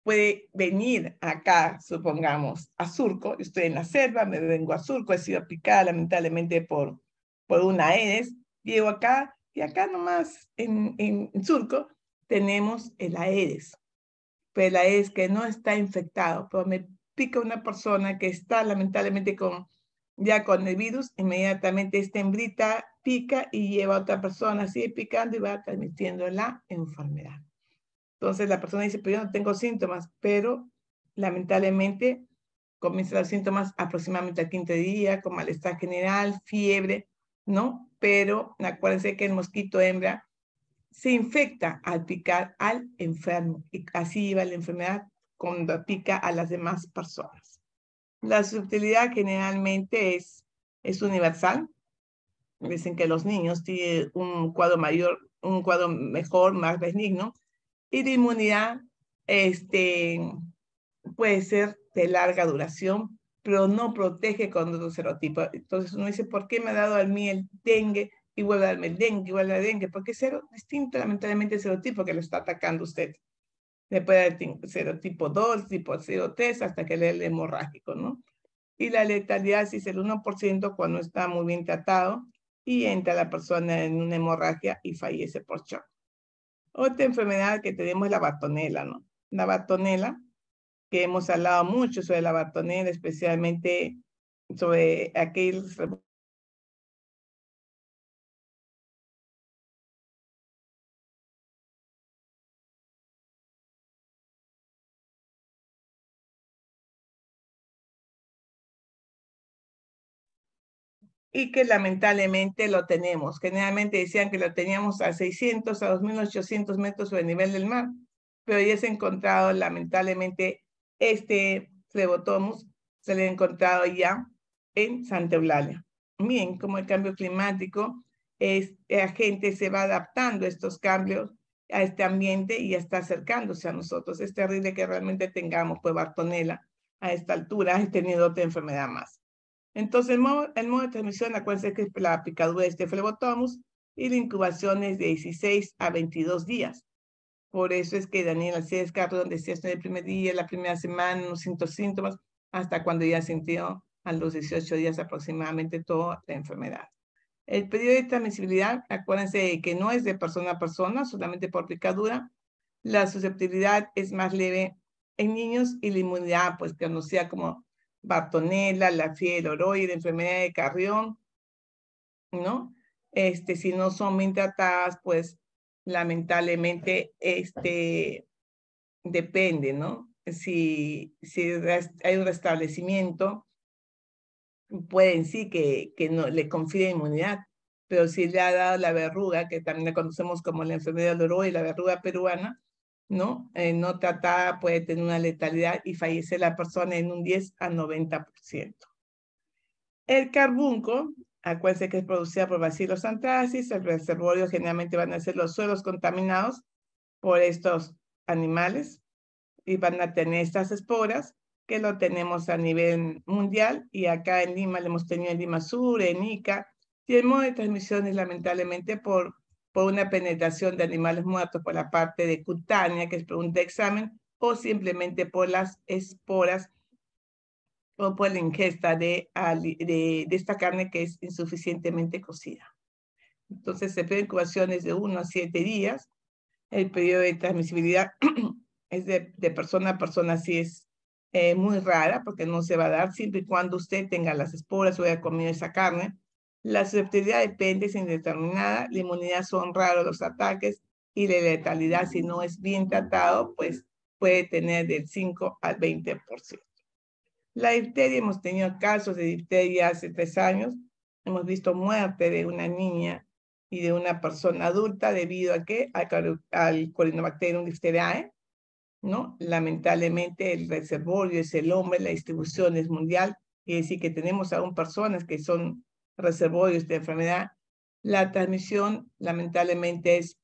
puede venir acá, supongamos, a Surco. Yo estoy en la selva, me vengo a Surco, he sido picada lamentablemente por una Aedes, llego acá, y acá nomás en Surco tenemos el Aedes, pero el Aedes que no está infectado, pero me pica una persona que está lamentablemente ya con el virus, inmediatamente esta hembrita pica y lleva a otra persona, sigue picando y va transmitiendo la enfermedad. Entonces la persona dice, pero yo no tengo síntomas, pero lamentablemente comienzan los síntomas aproximadamente al 5º día, con malestar general, fiebre, ¿no? Pero acuérdense que el mosquito hembra se infecta al picar al enfermo, y así va la enfermedad cuando pica a las demás personas. La susceptibilidad generalmente es universal. Dicen que los niños tienen un cuadro mejor, más benigno, y de inmunidad puede ser de larga duración, pero no protege con otro serotipo. Entonces uno dice, ¿por qué me ha dado a mí el dengue y vuelve a darme el dengue, igual al dengue? Porque es distinto lamentablemente el serotipo que lo está atacando usted. Le puede dar serotipo 2, tipo 0,3, hasta que le dé el hemorrágico, ¿no? Y la letalidad sí es el 1% cuando está muy bien tratado y entra la persona en una hemorragia y fallece por shock. Otra enfermedad que tenemos es la bartonela, ¿no? La bartonela, que hemos hablado mucho sobre la bartonela, especialmente sobre aquellos y que lamentablemente lo tenemos. Generalmente decían que lo teníamos a 600, a 2.800 metros sobre el nivel del mar, pero ya se ha encontrado lamentablemente este Phlebotomus, se le ha encontrado ya en Santa Eulalia. Bien, como el cambio climático, la gente se va adaptando a estos cambios, a este ambiente, y ya está acercándose a nosotros. Es terrible que realmente tengamos pues bartonela a esta altura, he tenido otra enfermedad más. Entonces, el modo de transmisión, acuérdense que es la picadura de este Phlebotomus, y la incubación es de 16 a 22 días. Por eso es que Daniel Alcides Carlos decía esto en el primer día, la primera semana, no siento síntomas, hasta cuando ya sintió a los 18 días aproximadamente toda la enfermedad. El periodo de transmisibilidad, acuérdense que no es de persona a persona, solamente por picadura, La susceptibilidad es más leve en niños y la inmunidad, pues conocida como Bartonella, la fiebre oroide, enfermedad de Carrión, ¿no? Si no son bien tratadas, pues lamentablemente, depende, ¿no? Si hay un restablecimiento, pueden sí que no le confiere inmunidad, pero si le ha dado la verruga, que también la conocemos como la enfermedad del oro y la verruga peruana, ¿no? No tratada puede tener una letalidad y fallece la persona en un 10 a 90%. El carbunco, acuérdense que es producida por Bacillus anthracis, el reservorio generalmente van a ser los suelos contaminados por estos animales y van a tener estas esporas que lo tenemos a nivel mundial y acá en Lima lo hemos tenido en Lima Sur, en Ica, y el modo de transmisión es lamentablemente por una penetración de animales muertos por la parte de cutánea, que es pregunta de examen, o simplemente por las esporas o por la ingesta de esta carne que es insuficientemente cocida. Entonces se piden incubaciones de 1 a 7 días. El periodo de transmisibilidad es de persona a persona, sí es muy rara, porque no se va a dar siempre y cuando usted tenga las esporas o haya comido esa carne. La susceptibilidad depende, es indeterminada. La inmunidad son raros los ataques y la letalidad, si no es bien tratado, pues puede tener del 5 al 20%. La difteria, hemos tenido casos de difteria hace 3 años. Hemos visto muerte de una niña y de una persona adulta debido a que al Corynebacterium diphtheriae, ¿no? Lamentablemente el reservorio es el hombre, la distribución es mundial, y decir que tenemos aún personas que son reservorios de enfermedad. La transmisión lamentablemente es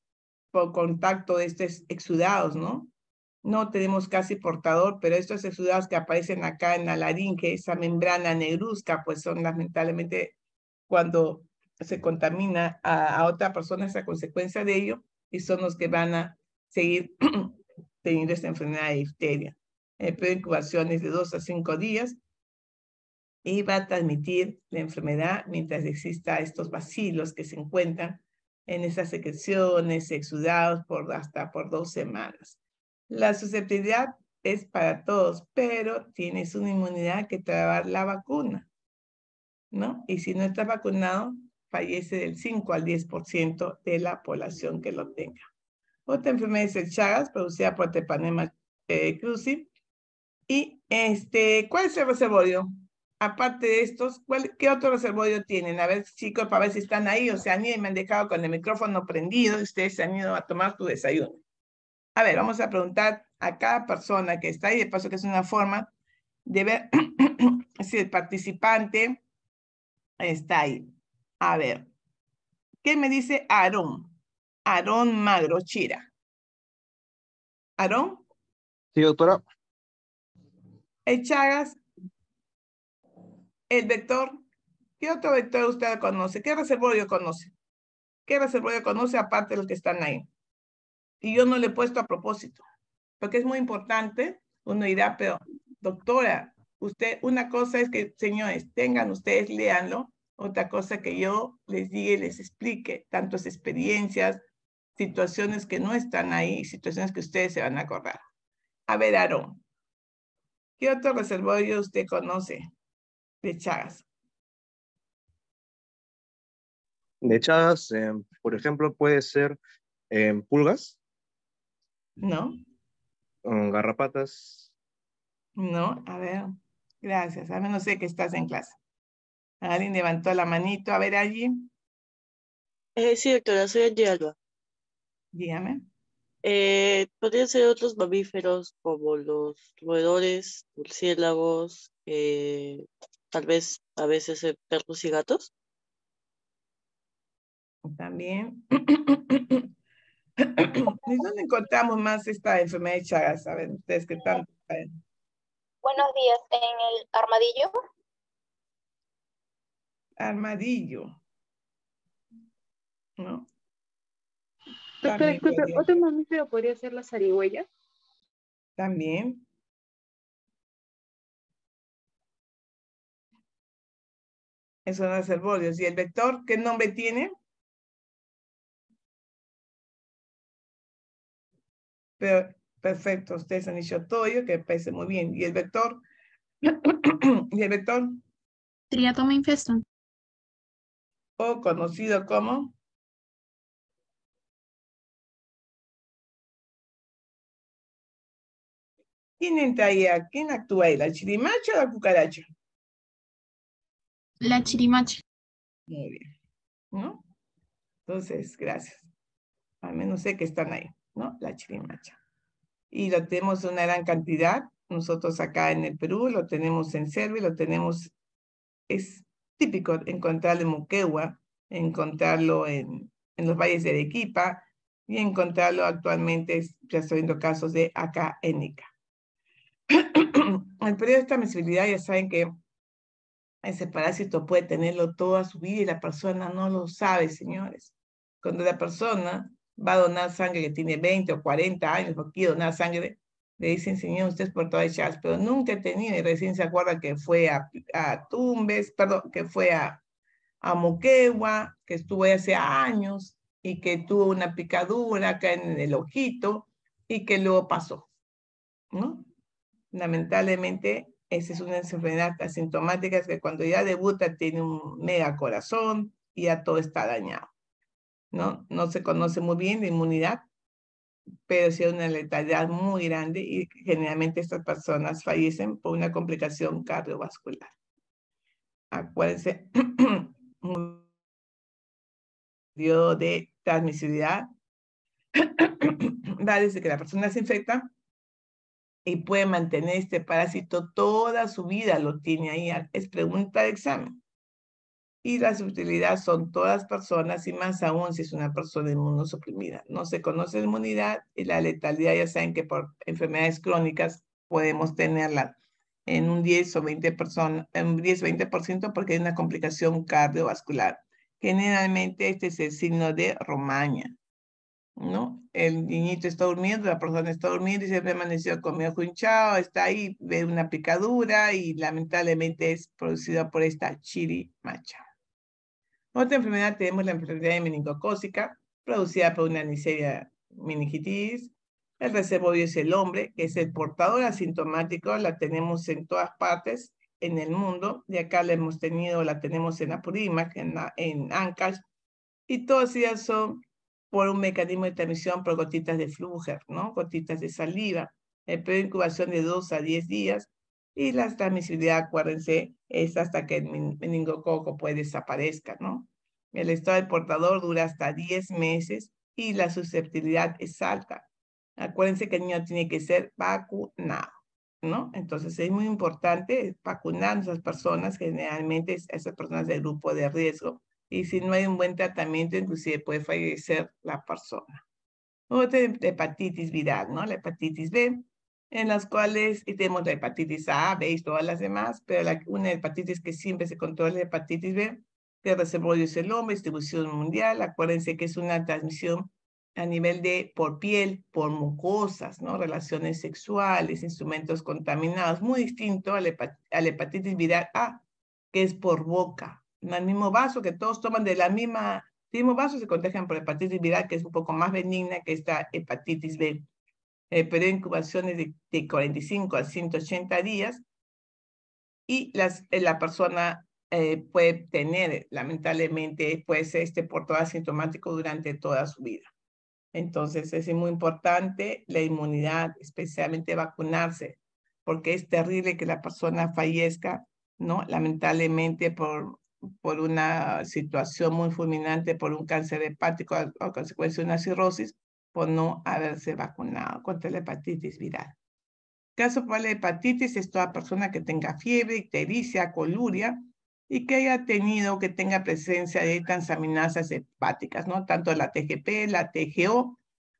por contacto de estos exudados, ¿no? No tenemos casi portador, pero estos exudados que aparecen acá en la laringe, esa membrana negruzca, pues son lamentablemente cuando se contamina a otra persona, es a consecuencia de ello, y son los que van a seguir teniendo esta enfermedad de difteria. El periodo de incubación es de 2 a 5 días y va a transmitir la enfermedad mientras exista estos bacilos que se encuentran en esas secreciones, exudados hasta por 2 semanas. La susceptibilidad es para todos, pero tienes una inmunidad que te va a dar la vacuna, ¿no? Y si no estás vacunado, fallece del 5 al 10% de la población que lo tenga. Otra enfermedad es el Chagas, producida por Treponema cruzi. Y ¿cuál es el reservorio? Aparte de estos, ¿qué otro reservorio tienen? A ver, chicos, para ver si están ahí o se han ido y me han dejado con el micrófono prendido y ustedes se han ido a tomar tu desayuno. A ver, vamos a preguntar a cada persona que está ahí, de paso que es una forma de ver si el participante está ahí. A ver, ¿qué me dice Aarón? Aarón Magro Chira. ¿Aarón? Sí, doctora. El Chagas, el vector. ¿Qué otro vector usted conoce? ¿Qué reservorio conoce? ¿Qué reservorio conoce aparte de los que están ahí? Y yo no le he puesto a propósito, porque es muy importante. Uno dirá, pero doctora, usted, una cosa es que, señores, tengan ustedes, léanlo. Otra cosa que yo les diga y les explique, tantas experiencias, situaciones que no están ahí, situaciones que ustedes se van a acordar. A ver, Aarón, ¿qué otro reservorio usted conoce de Chagas? De Chagas, por ejemplo, puede ser pulgas, ¿No? garrapatas. No, a ver, gracias. A menos sé que estás en clase. Alguien levantó la manito. A ver, allí, Sí, doctora, soy Angie Alba. dígame. Podrían ser otros mamíferos como los roedores, murciélagos, tal vez a veces perros y gatos. También. ¿Y dónde encontramos más esta enfermedad de Chagas? A ver, ustedes que tanto saben. Buenos días, en el armadillo. Armadillo, ¿no? Doctora, También disculpe, podría ¿otro ser. mamífero podría ser la zarigüeya? También. Esos son reservorios. ¿Y el vector qué nombre tiene? Pero, perfecto, ustedes han dicho todo ello, que me parece muy bien. ¿Y el vector? ¿Y el vector? Triatoma infestum. O conocido como... ¿Quién entra ahí? ¿Quién actúa ahí? ¿La chirimacha o la cucaracha? La chirimacha. Muy bien, ¿no? Entonces, gracias. Al menos sé que están ahí, ¿no? La chirimacha. Y lo tenemos en una gran cantidad. Nosotros acá en el Perú lo tenemos en Cervi, lo tenemos, es típico encontrarlo en Moquegua, encontrarlo en los valles de Arequipa y encontrarlo actualmente, ya estoy viendo casos de acá en Ica. El periodo de transmisibilidad, ya saben que ese parásito puede tenerlo toda su vida y la persona no lo sabe, señores. Cuando la persona va a donar sangre que tiene 20 o 40 años, porque quiere donar sangre, le dicen, señor, usted es portador de Chagas, pero nunca he tenido, y recién se acuerda que fue a Tumbes, perdón, que fue a Moquegua, que estuvo ahí hace años, y que tuvo una picadura acá en el ojito, y que luego pasó, ¿no? Lamentablemente, esa es una enfermedad asintomática que cuando ya debuta tiene un mega corazón y ya todo está dañado, ¿no? No se conoce muy bien la inmunidad, pero sí hay una letalidad muy grande y generalmente estas personas fallecen por una complicación cardiovascular. Acuérdense, un periodo de transmisibilidad va desde que la persona se infecta y puede mantener este parásito toda su vida, lo tiene ahí, es pregunta de examen. Y la subtilidad son todas personas y más aún si es una persona inmunosuprimida. No se conoce la inmunidad y la letalidad, ya saben que por enfermedades crónicas podemos tenerla en un 10 o 20%, en un 10-20% porque hay una complicación cardiovascular. Generalmente este es el signo de Romaña, ¿no? El niñito está durmiendo, la persona está durmiendo y se permaneció con mi ojo hinchado, está ahí, ve una picadura y lamentablemente es producida por esta chirimacha. Otra enfermedad tenemos la enfermedad de meningocócica, producida por una Neisseria meningitis. El reservorio es el hombre, que es el portador asintomático, la tenemos en todas partes en el mundo, y acá la hemos tenido, la tenemos en Apurímac, en Ancash, y todas ellas son por un mecanismo de transmisión por gotitas de flúger, ¿no? Gotitas de saliva. El periodo de incubación de 2 a 10 días, y la transmisibilidad, acuérdense, es hasta que el meningococo pues desaparezca, ¿no? El estado del portador dura hasta 10 meses y la susceptibilidad es alta. Acuérdense que el niño tiene que ser vacunado, ¿no? Entonces es muy importante vacunar a esas personas, generalmente esas personas del grupo de riesgo. Y si no hay un buen tratamiento, inclusive puede fallecer la persona. Otra hepatitis viral, ¿no? La hepatitis B, en las cuales y tenemos la hepatitis A, B y todas las demás, pero una hepatitis que siempre se controla es la hepatitis B, que el reservorio es el hombre, distribución mundial. Acuérdense que es una transmisión a nivel de por piel, por mucosas, ¿no? Relaciones sexuales, instrumentos contaminados, muy distinto a la hepatitis viral A, que es por boca, en el mismo vaso, que todos toman de la misma, mismo vaso, se contagian por hepatitis viral, que es un poco más benigna que esta hepatitis B. El periodo de incubación es de 45 a 180 días y la persona puede tener, lamentablemente, puede ser este portador asintomático durante toda su vida. Entonces es muy importante la inmunidad, especialmente vacunarse, porque es terrible que la persona fallezca, ¿no? Lamentablemente por una situación muy fulminante, por un cáncer hepático a consecuencia de una cirrosis, por no haberse vacunado contra la hepatitis viral. Caso para la hepatitis es toda persona que tenga fiebre, ictericia, coluria y que haya tenido, que tenga presencia de transaminasas hepáticas, ¿no? Tanto la TGP, la TGO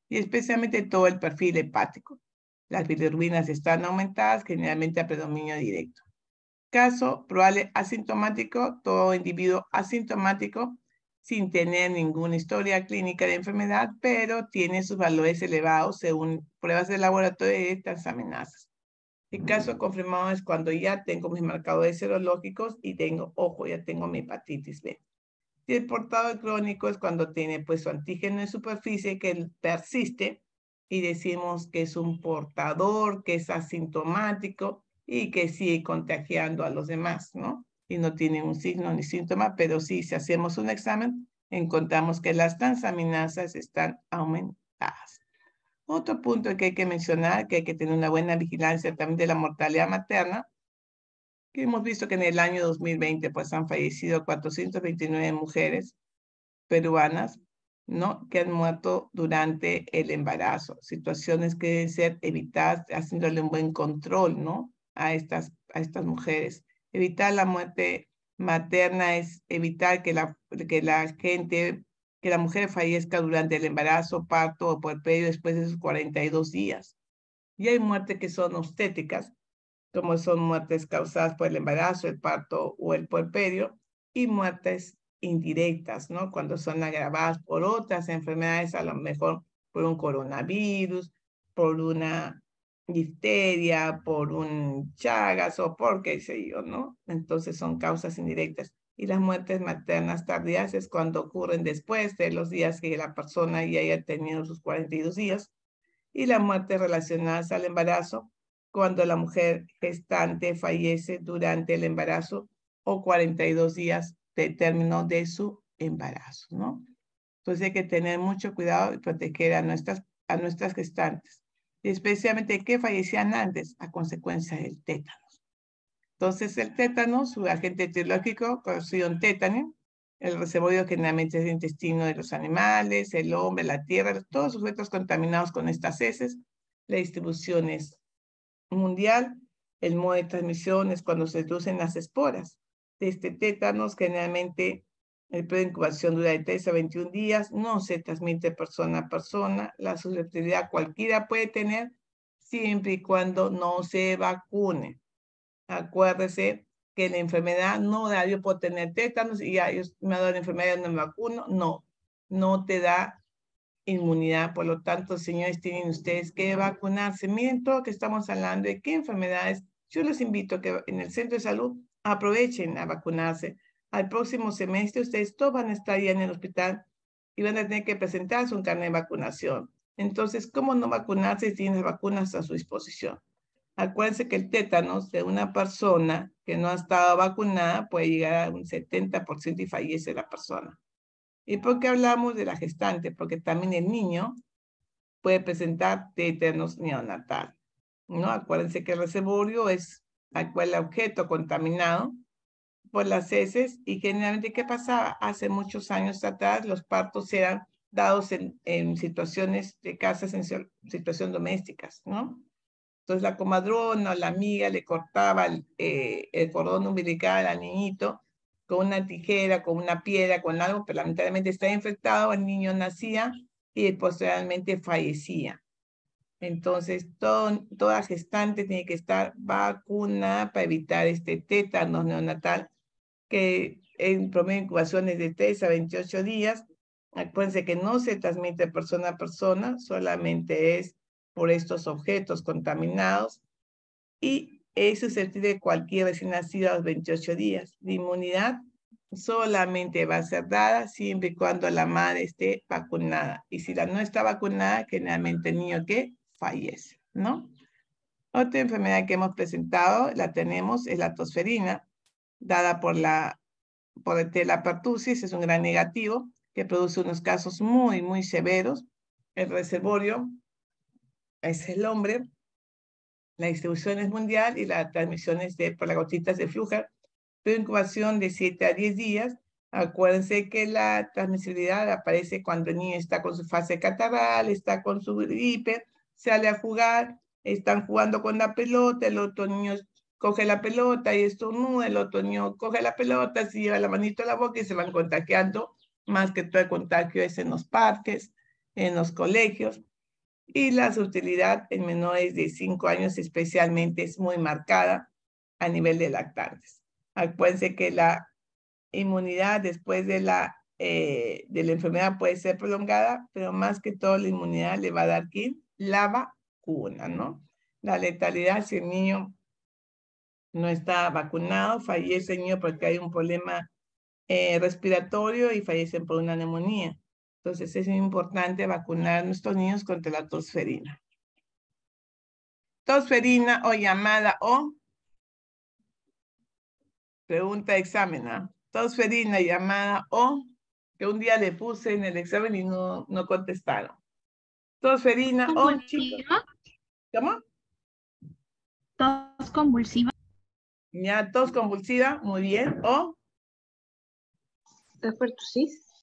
y especialmente todo el perfil hepático. Las bilirrubinas están aumentadas, generalmente a predominio directo. Caso probable asintomático, todo individuo asintomático sin tener ninguna historia clínica de enfermedad, pero tiene sus valores elevados según pruebas de laboratorio de transaminasas. El caso confirmado es cuando ya tengo mis marcadores serológicos y tengo, ojo, ya tengo mi hepatitis B. Y el portador crónico es cuando tiene pues su antígeno en superficie que persiste y decimos que es un portador, que es asintomático y que sigue contagiando a los demás, ¿no? Y no tiene un signo ni síntoma, pero sí, si hacemos un examen, encontramos que las transaminasas están aumentadas. Otro punto que hay que mencionar, que hay que tener una buena vigilancia también de la mortalidad materna, que hemos visto que en el año 2020 pues han fallecido 429 mujeres peruanas, ¿no? Que han muerto durante el embarazo. Situaciones que deben ser evitadas haciéndole un buen control, ¿no? A estas mujeres. Evitar la muerte materna es evitar que la mujer fallezca durante el embarazo, parto o puerperio después de sus 42 días. Y hay muertes que son obstétricas, como son muertes causadas por el embarazo, el parto o el puerperio, y muertes indirectas, ¿no? Cuando son agravadas por otras enfermedades, a lo mejor por un coronavirus, por una difteria, por un Chagas o por qué sé yo, ¿no? Entonces son causas indirectas. Y las muertes maternas tardías es cuando ocurren después de los días que la persona ya haya tenido sus 42 días. Y las muertes relacionadas al embarazo, cuando la mujer gestante fallece durante el embarazo o 42 días de término de su embarazo, ¿no? Entonces hay que tener mucho cuidado y proteger a nuestras gestantes, y especialmente que fallecían antes a consecuencia del tétanos. Entonces el tétanos, su agente etiológico, conocido en tétano, el reservorio generalmente es el intestino de los animales, el hombre, la tierra, todos los objetos contaminados con estas heces. La distribución es mundial. El modo de transmisión es cuando se introducen las esporas de este tétanos. Generalmente el periodo de incubación dura de 3 a 21 días. No se transmite persona a persona. La susceptibilidad cualquiera puede tener siempre y cuando no se vacune. Acuérdese que la enfermedad no da, yo puedo tener tétanos y ya me ha dado la enfermedad y no me vacuno. No te da inmunidad. Por lo tanto, señores, tienen ustedes que vacunarse. Miren todo lo que estamos hablando de qué enfermedades. Yo les invito a que en el centro de salud aprovechen a vacunarse. Al próximo semestre ustedes todos van a estar ya en el hospital y van a tener que presentarse un carnet de vacunación. Entonces, ¿cómo no vacunarse si tienen vacunas a su disposición? Acuérdense que el tétanos de una persona que no ha estado vacunada puede llegar a un 70% y fallece la persona. ¿Y por qué hablamos de la gestante? Porque también el niño puede presentar tétanos neonatal, ¿no? Acuérdense que el reservorio es el objeto contaminado por las heces, y generalmente, ¿qué pasaba? Hace muchos años atrás los partos eran dados en situaciones de casas, en situaciones domésticas, ¿no? Entonces la comadrona o la amiga le cortaba el cordón umbilical al niñito con una tijera, con una piedra, con algo, pero lamentablemente está infectado, el niño nacía y posteriormente fallecía. Entonces toda gestante tiene que estar vacunada para evitar este tétanos neonatal, que en promedio de incubación es de 3 a 28 días. Acuérdense que no se transmite persona a persona, solamente es por estos objetos contaminados, y es susceptible de cualquier recién nacido a los 28 días. La inmunidad solamente va a ser dada siempre y cuando la madre esté vacunada. Y si la no está vacunada, generalmente el niño que fallece, ¿no? Otra enfermedad que hemos presentado, la tenemos, es la tosferina, dada por el tela pertussis. Es un gran negativo que produce unos casos muy, muy severos. El reservorio es el hombre, la distribución es mundial y la transmisión es por las gotitas de Flujar. Pero incubación de 7 a 10 días. Acuérdense que la transmisibilidad aparece cuando el niño está con su fase catarral, está con su gripe, sale a jugar, están jugando con la pelota, el otro niño coge la pelota y estornuda, el otro niño coge la pelota, se lleva la manito a la boca y se van contagiando. Más que todo el contagio es en los parques, en los colegios. Y la utilidad en menores de 5 años especialmente es muy marcada a nivel de lactantes. Acuérdense que la inmunidad después de la enfermedad puede ser prolongada, pero más que todo la inmunidad le va a dar ¿quién? La vacuna, ¿no? La letalidad, si el niño no está vacunado, fallece el niño porque hay un problema respiratorio y fallecen por una neumonía. Entonces es muy importante vacunar a nuestros niños contra la tosferina. Tosferina o llamada o pregunta de examen, ¿ah? Tosferina llamada o que un día le puse en el examen y no contestaron. Tosferina o chicos. ¿Cómo? Tos convulsiva. Ya, tos convulsiva, muy bien. ¿O? Pertusis.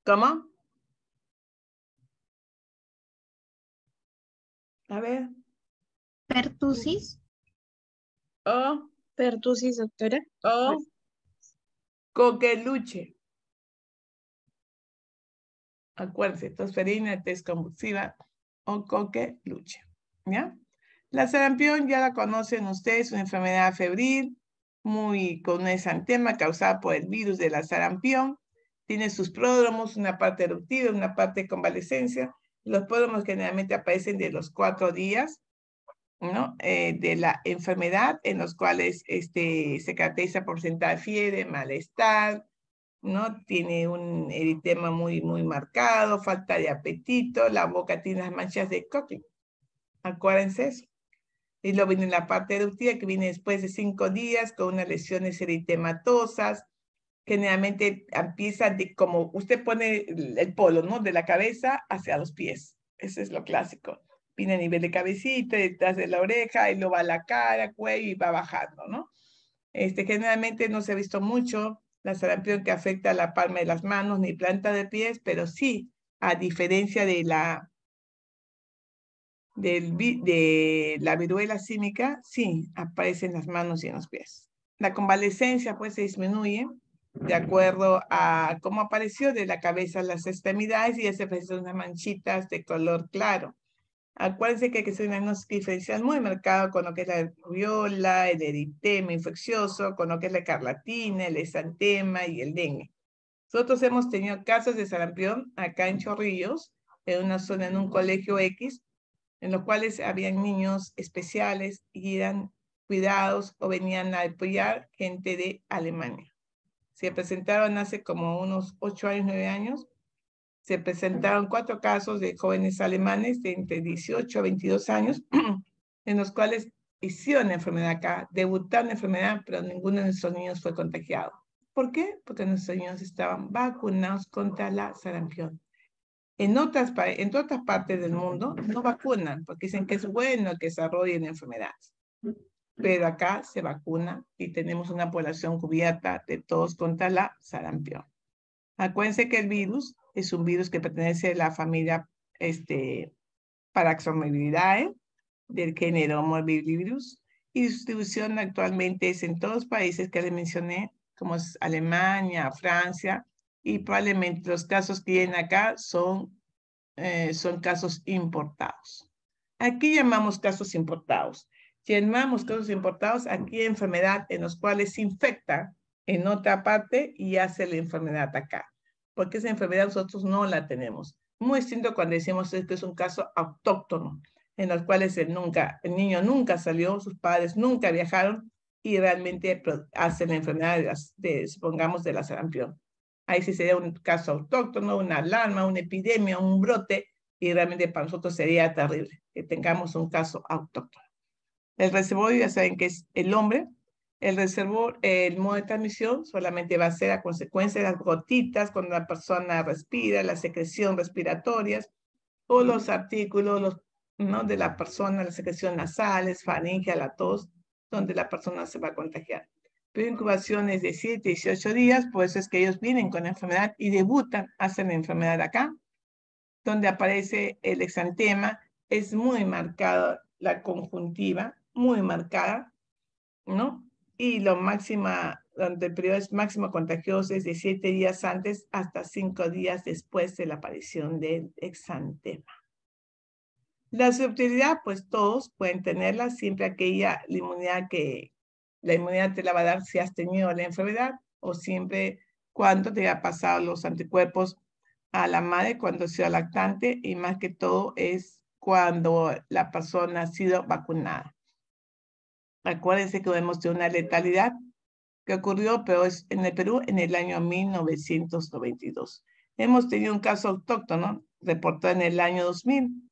¿Cómo? A ver. Pertusis. ¿O? Pertusis, doctora. ¿O? Coqueluche. Acuérdense, tosferina, tos convulsiva o coqueluche. ¿Ya? La sarampión ya la conocen ustedes, una enfermedad febril con un exantema causada por el virus de la sarampión. Tiene sus pródromos, una parte eruptiva, una parte de convalescencia. Los pródromos generalmente aparecen de los 4 días, ¿no? De la enfermedad, en los cuales se caracteriza por sentar fiebre, malestar, ¿no? Tiene un eritema muy marcado, falta de apetito, la boca tiene las manchas de Cochlear. Acuérdense eso. Y luego viene la parte eruptiva que viene después de 5 días con unas lesiones eritematosas. Generalmente empieza como usted pone el polo, ¿no? De la cabeza hacia los pies. Eso es lo clásico. Viene a nivel de cabecita, detrás de la oreja, y luego va a la cara, cuello y va bajando, ¿no? Generalmente no se ha visto mucho la sarampión que afecta a la palma de las manos ni planta de pies, pero sí, a diferencia de la viruela símica, sí, aparece en las manos y en los pies. La convalescencia pues se disminuye de acuerdo a cómo apareció de la cabeza a las extremidades y ya se presentan unas manchitas de color claro. Acuérdense que hay que hacer un diagnóstico diferencial muy marcado con lo que es la rubiola, el eritema infeccioso, con lo que es la escarlatina, el exantema y el dengue. Nosotros hemos tenido casos de sarampión acá en Chorrillos, en una zona, en un colegio X, en los cuales habían niños especiales y eran cuidados o venían a apoyar gente de Alemania. Se presentaron hace como unos 8 años, 9 años, se presentaron 4 casos de jóvenes alemanes de entre 18 a 22 años, en los cuales hicieron la enfermedad acá, debutaron la enfermedad, pero ninguno de nuestros niños fue contagiado. ¿Por qué? Porque nuestros niños estaban vacunados contra la sarampión. En otras partes del mundo no vacunan, porque dicen que es bueno que desarrollen enfermedades. Pero acá se vacuna y tenemos una población cubierta de todos contra la sarampión. Acuérdense que el virus es un virus que pertenece a la familia Paraxomelidae, del género Morbillivirus, y su distribución actualmente es en todos los países que les mencioné, como es Alemania, Francia, y probablemente los casos que vienen acá son casos importados. Aquí llamamos casos importados. Llamamos casos importados aquí enfermedad en los cuales se infecta en otra parte y hace la enfermedad acá. Porque esa enfermedad nosotros no la tenemos. Muy distinto cuando decimos que es un caso autóctono, en los cuales el niño nunca salió, sus padres nunca viajaron y realmente hace la enfermedad supongamos de la sarampión. Ahí sí sería un caso autóctono, una alarma, una epidemia, un brote, y realmente para nosotros sería terrible que tengamos un caso autóctono. El reservorio ya saben que es el hombre. El reservorio, el modo de transmisión solamente va a ser a consecuencia de las gotitas cuando la persona respira, la secreción respiratorias, o los artículos ¿no? de la persona, la secreción nasales, faringe, la tos, donde la persona se va a contagiar. Pero incubaciones de 7 a 18 días, pues es que ellos vienen con la enfermedad y debutan, hacen la enfermedad acá, donde aparece el exantema, es muy marcada la conjuntiva, muy marcada, ¿no? Y donde el periodo es máximo contagioso es de 7 días antes hasta 5 días después de la aparición del exantema. La susceptibilidad, pues todos pueden tenerla, siempre aquella la inmunidad te la va a dar si has tenido la enfermedad o siempre cuando te haya pasado los anticuerpos a la madre cuando ha sido lactante y más que todo es cuando la persona ha sido vacunada. Acuérdense que vemos de una letalidad que ocurrió, pero es en el Perú en el año 1992. Hemos tenido un caso autóctono reportado en el año 2000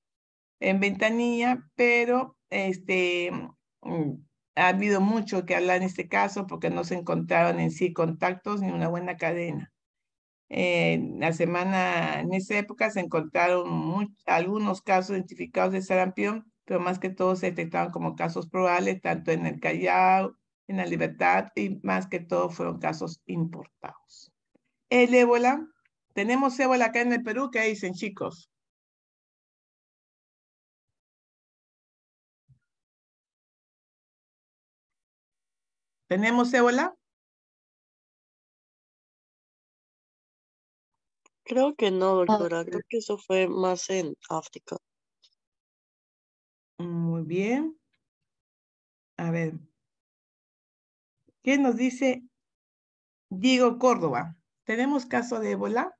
en Ventanilla, pero ha habido mucho que hablar en este caso porque no se encontraron en sí contactos ni una buena cadena. En esa época se encontraron algunos casos identificados de sarampión, pero más que todo se detectaban como casos probables, tanto en el Callao, en La Libertad, y más que todo fueron casos importados. El ébola, tenemos ébola acá en el Perú, ¿qué dicen, chicos? ¿Tenemos ébola? Creo que no, doctora. Creo que eso fue más en África. Muy bien. A ver. ¿Qué nos dice Diego Córdoba? ¿Tenemos caso de ébola?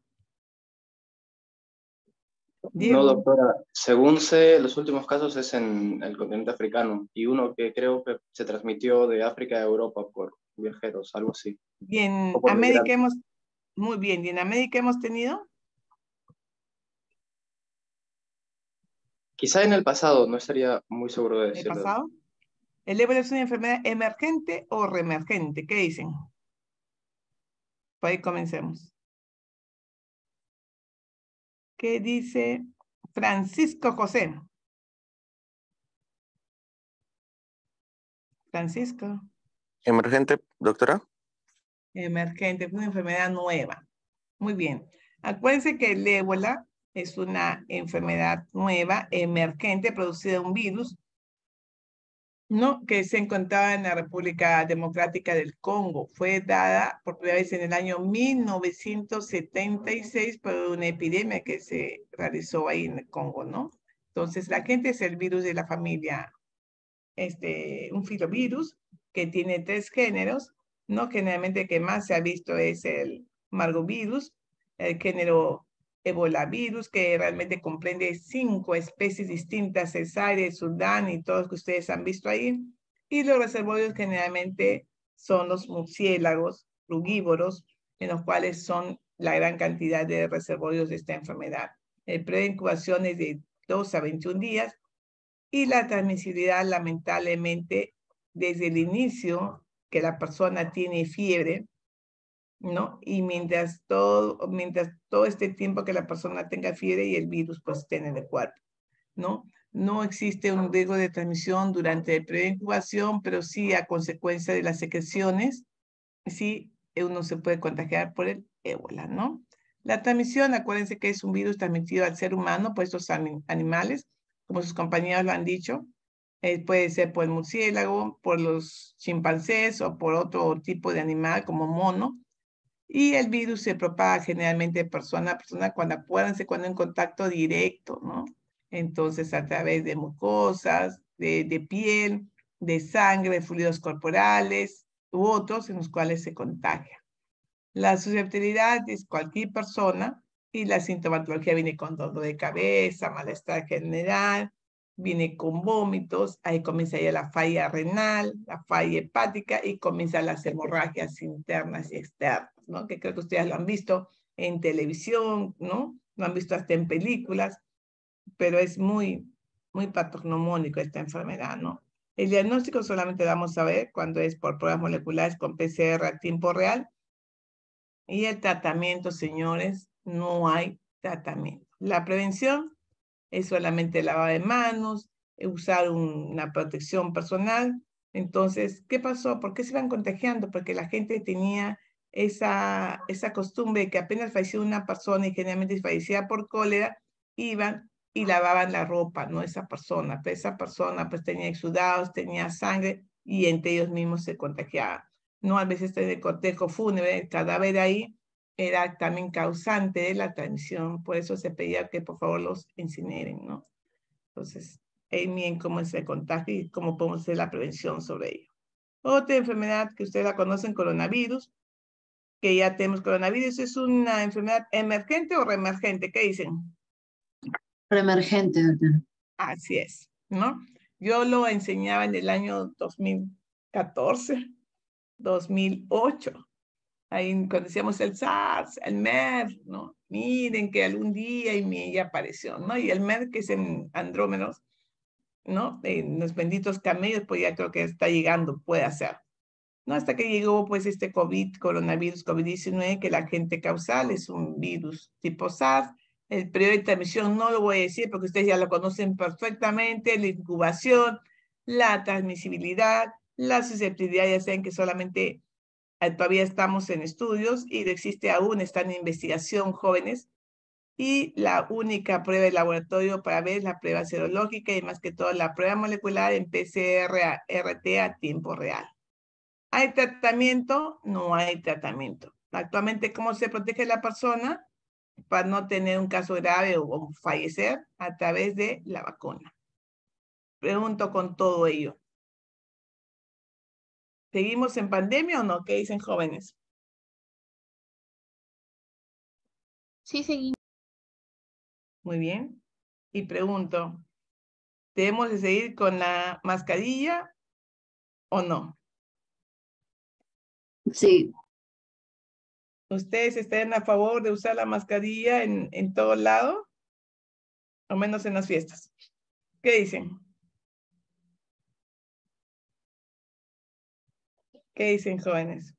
Diego. No, doctora. Según sé, los últimos casos es en el continente africano y uno que creo que se transmitió de África a Europa por viajeros, algo así. Y en O por América migrantes. muy bien, ¿y en América hemos tenido? Quizá en el pasado, no estaría muy seguro de ¿En el decirlo. pasado? ¿El ébola es una enfermedad emergente o reemergente? ¿Qué dicen? Por ahí comencemos. ¿Qué dice Francisco José? Francisco. Emergente, doctora. Emergente, es una enfermedad nueva. Muy bien. Acuérdense que el ébola es una enfermedad nueva, emergente, producida de un virus, ¿no? Que se encontraba en la República Democrática del Congo. Fue dada por primera vez en el año 1976 por una epidemia que se realizó ahí en el Congo, ¿no? Entonces, la gente es el virus de la familia, un filovirus que tiene 3 géneros, ¿no? Generalmente el que más se ha visto es el margovirus, el género ebolavirus, que realmente comprende 5 especies distintas, el Zaire, el Sudán y todos que ustedes han visto ahí. Y los reservorios generalmente son los murciélagos frugívoros, en los cuales son la gran cantidad de reservorios de esta enfermedad. El periodo de incubación es de 2 a 21 días y la transmisibilidad, lamentablemente, desde el inicio que la persona tiene fiebre, ¿no? Y mientras todo este tiempo que la persona tenga fiebre y el virus pues esté en el cuerpo, ¿no? No existe un riesgo de transmisión durante el periodo de incubación, pero sí a consecuencia de las secreciones, sí uno se puede contagiar por el ébola, ¿no? La transmisión, acuérdense que es un virus transmitido al ser humano por estos animales, como sus compañeros lo han dicho. Puede ser por el murciélago, por los chimpancés o por otro tipo de animal como mono. Y el virus se propaga generalmente de persona a persona acuérdense, cuando en contacto directo, ¿no? Entonces, a través de mucosas, de piel, de sangre, de fluidos corporales u otros en los cuales se contagia. La susceptibilidad es cualquier persona y la sintomatología viene con dolor de cabeza, malestar general, viene con vómitos, ahí comienza ya la falla renal, la falla hepática y comienzan las hemorragias internas y externas, ¿no? Que creo que ustedes lo han visto en televisión, ¿no? Lo han visto hasta en películas, pero es muy, muy patognomónico esta enfermedad, ¿no? El diagnóstico solamente vamos a ver cuando es por pruebas moleculares con PCR a tiempo real. Y el tratamiento, señores, no hay tratamiento. La prevención es solamente lavado de manos, usar una protección personal. Entonces, ¿qué pasó? ¿Por qué se iban contagiando? Porque la gente tenía esa costumbre de que apenas fallecía una persona y generalmente fallecía por cólera, iban y lavaban la ropa, ¿no? Esa persona. Pero esa persona pues tenía exudados, tenía sangre y entre ellos mismos se contagiaban, ¿no? A veces en el cortejo fúnebre, el cadáver ahí era también causante de la transmisión, por eso se pedía que por favor los incineren, ¿no? Entonces, ahí miren cómo es el contagio y cómo podemos hacer la prevención sobre ello. Otra enfermedad que ustedes la conocen, coronavirus, que ya tenemos coronavirus, ¿es una enfermedad emergente o reemergente? ¿Qué dicen? Reemergente, doctor. Así es, ¿no? Yo lo enseñaba en el año 2014, 2008. Ahí cuando decíamos el SARS, el MERS, ¿no? Miren que algún día y ya apareció, ¿no? Y el MERS, que es en Andrómenos, ¿no? En los benditos camellos, pues ya creo que está llegando, puede ser. ¿No? Hasta que llegó pues este coronavirus COVID-19, que el agente causal es un virus tipo SARS. El periodo de transmisión no lo voy a decir porque ustedes ya lo conocen perfectamente, la incubación, la transmisibilidad, la susceptibilidad, ya saben que solamente todavía estamos en estudios y existe aún, están en investigación jóvenes, y la única prueba de laboratorio para ver es la prueba serológica y más que todo la prueba molecular en PCR-RT a tiempo real. ¿Hay tratamiento? No hay tratamiento. Actualmente, ¿cómo se protege la persona para no tener un caso grave o fallecer? A través de la vacuna. Pregunto con todo ello. ¿Seguimos en pandemia o no? ¿Qué dicen jóvenes? Sí, seguimos. Muy bien. Y pregunto, ¿debemos de seguir con la mascarilla o no? Sí. ¿Ustedes están a favor de usar la mascarilla en todo lado? O menos en las fiestas. ¿Qué dicen? ¿Qué dicen, jóvenes?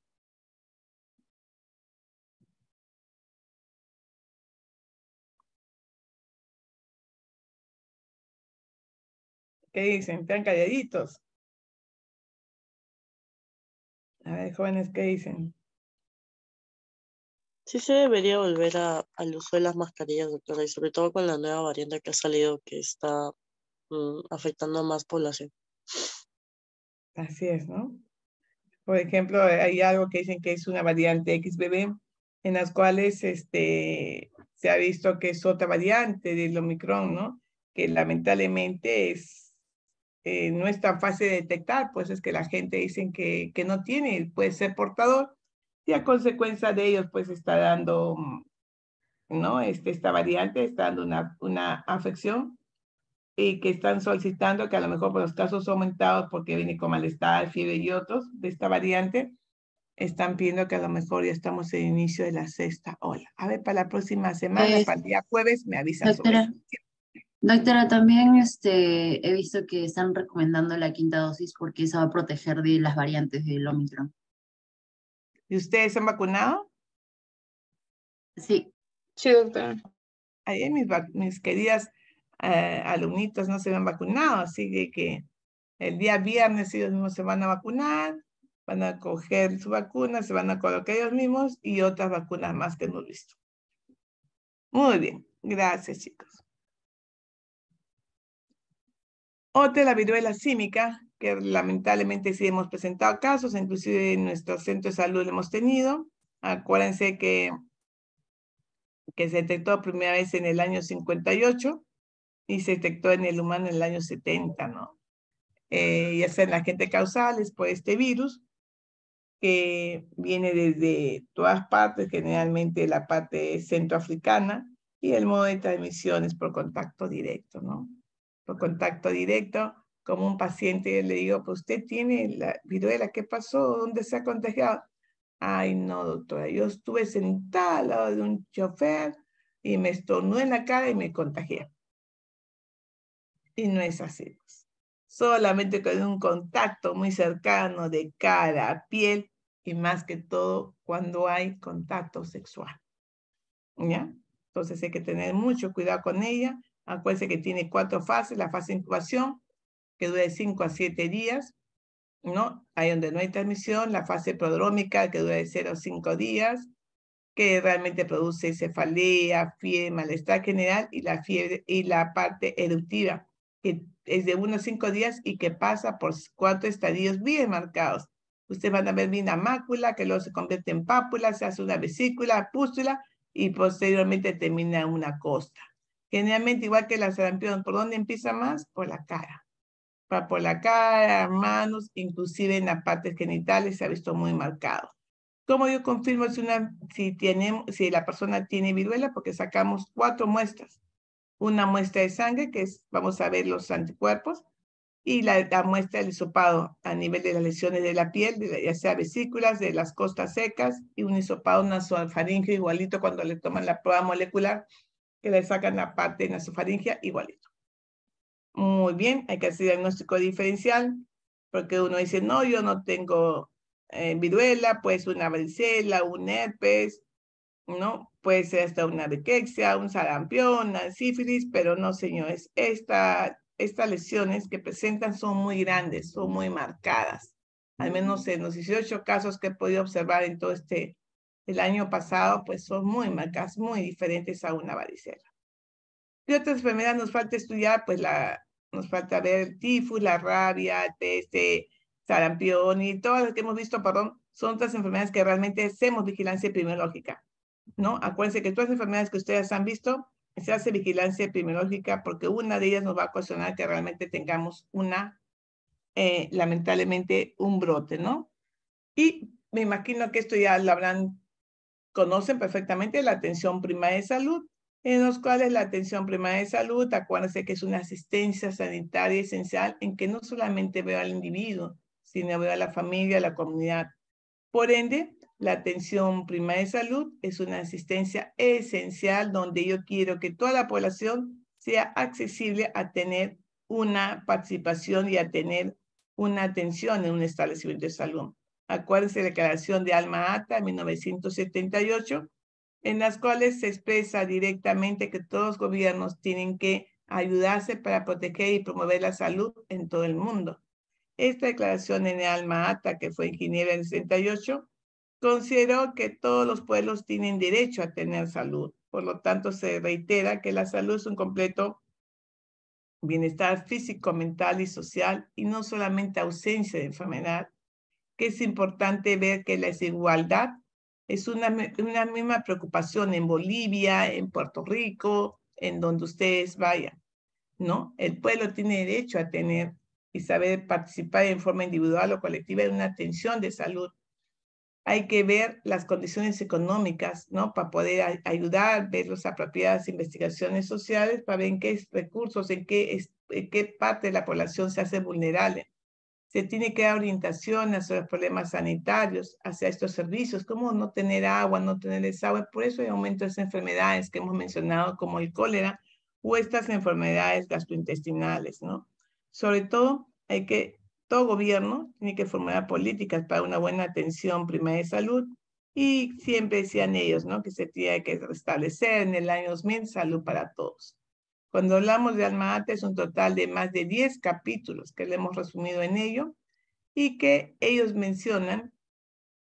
¿Qué dicen? Están calladitos. A ver, jóvenes, ¿qué dicen? Sí se debería volver al uso de las mascarillas, doctora, y sobre todo con la nueva variante que ha salido que está afectando a más población. Así es, ¿no? Por ejemplo, hay algo que dicen que es una variante XBB, en las cuales se ha visto que es otra variante del Omicron, ¿no? Que lamentablemente no es tan fácil de detectar, pues es que la gente dicen que no tiene, puede ser portador, y a consecuencia de ellos, pues está dando, ¿no? Esta variante está dando una afección y que están solicitando que a lo mejor por los casos aumentados porque viene con malestar, fiebre y otros de esta variante, están pidiendo que a lo mejor ya estamos en el inicio de la sexta ola. A ver, para la próxima semana, para el día jueves, me avisan sobre eso. Doctora, también he visto que están recomendando la quinta dosis porque esa va a proteger de las variantes del Omicron. ¿Y ustedes se han vacunado? Sí. Sí, doctora. Ayer mis queridas alumnitas no se han vacunado, así que el día viernes ellos mismos se van a vacunar, van a coger su vacuna, se van a colocar ellos mismos y otras vacunas más que hemos visto. Muy bien, gracias chicos. Otra, la viruela símica, que lamentablemente sí hemos presentado casos, inclusive en nuestro centro de salud lo hemos tenido. Acuérdense que se detectó por primera vez en el año 58 y se detectó en el humano en el año 70, ¿no? Ya sea en la agente causales por este virus, que viene desde todas partes, generalmente la parte centroafricana, y el modo de transmisión es por contacto directo, ¿no? Por contacto directo, como un paciente le digo, pues usted tiene la viruela, ¿qué pasó? ¿Dónde se ha contagiado? Ay, no, doctora, yo estuve sentada al lado de un chofer y me estornudé en la cara y me contagié. Y no es así. Solamente con un contacto muy cercano de cara a piel y más que todo cuando hay contacto sexual. ¿Ya? Entonces hay que tener mucho cuidado con ella. Acuérdense que tiene 4 fases. La fase de incubación, que dura de 5 a 7 días, ¿no? Ahí donde no hay transmisión. La fase prodrómica, que dura de 0 a 5 días, que realmente produce cefalea, fiebre, malestar general y la fiebre y la parte eruptiva, que es de 1 a 5 días y que pasa por 4 estadios bien marcados. Ustedes van a ver bien la mácula, que luego se convierte en pápula, se hace una vesícula, pústula y posteriormente termina en una costa. Generalmente, igual que la sarampión, ¿por dónde empieza más? Por la cara. Por la cara, manos, inclusive en las partes genitales se ha visto muy marcado. ¿Cómo yo confirmo si la persona tiene viruela? Porque sacamos 4 muestras. Una muestra de sangre, que es, vamos a ver los anticuerpos, y la muestra del hisopado a nivel de las lesiones de la piel, ya sea vesículas, de las costas secas, y un hisopado nasofaríngeo igualito cuando le toman la prueba molecular, que le sacan la parte nasofaríngea igualito. Muy bien, hay que hacer diagnóstico diferencial, porque uno dice, no, yo no tengo viruela, pues una varicela, un herpes, ¿no? Puede ser hasta una rickettsia, un sarampión, una sífilis, pero no, señores, estas lesiones que presentan son muy grandes, son muy marcadas. Al menos en los 18 casos que he podido observar en todo el año pasado, pues son muy marcadas, muy diferentes a una varicela. ¿Qué otras enfermedades nos falta estudiar? Pues nos falta ver el tifus, la rabia, sarampión y todas las que hemos visto, perdón, son otras enfermedades que realmente hacemos vigilancia epidemiológica, ¿no? Acuérdense que todas las enfermedades que ustedes han visto, se hace vigilancia epidemiológica porque una de ellas nos va a ocasionar que realmente tengamos lamentablemente, un brote, ¿no? Y me imagino que esto ya lo conocen perfectamente, la atención primaria de salud, en los cuales la atención primaria de salud, acuérdense que es una asistencia sanitaria esencial en que no solamente veo al individuo, sino veo a la familia, a la comunidad. Por ende, la atención primaria de salud es una asistencia esencial donde yo quiero que toda la población sea accesible a tener una participación y a tener una atención en un establecimiento de salud. Acuérdense de la Declaración de Alma Ata de 1978, en las cuales se expresa directamente que todos los gobiernos tienen que ayudarse para proteger y promover la salud en todo el mundo. Esta declaración en Alma Ata, que fue en Ginebra en el 68, consideró que todos los pueblos tienen derecho a tener salud. Por lo tanto, se reitera que la salud es un completo bienestar físico, mental y social, y no solamente ausencia de enfermedad, que es importante ver que la desigualdad es una misma preocupación en Bolivia, en Puerto Rico, en donde ustedes vayan, ¿no? El pueblo tiene derecho a tener y saber participar en forma individual o colectiva en una atención de salud. Hay que ver las condiciones económicas, ¿no? Para poder ayudar, ver las apropiadas investigaciones sociales, para ver en qué recursos, en qué parte de la población se hace vulnerable. Se tiene que dar orientación hacia los problemas sanitarios, hacia estos servicios, como no tener agua, no tener desagüe. Por eso hay aumento de esas enfermedades que hemos mencionado, como el cólera o estas enfermedades gastrointestinales, ¿no? Sobre todo, todo gobierno tiene que formular políticas para una buena atención primaria de salud, y siempre decían ellos, ¿no? Que se tiene que restablecer en el año 2000 salud para todos. Cuando hablamos de Alma Ata es un total de más de 10 capítulos que le hemos resumido en ello y que ellos mencionan,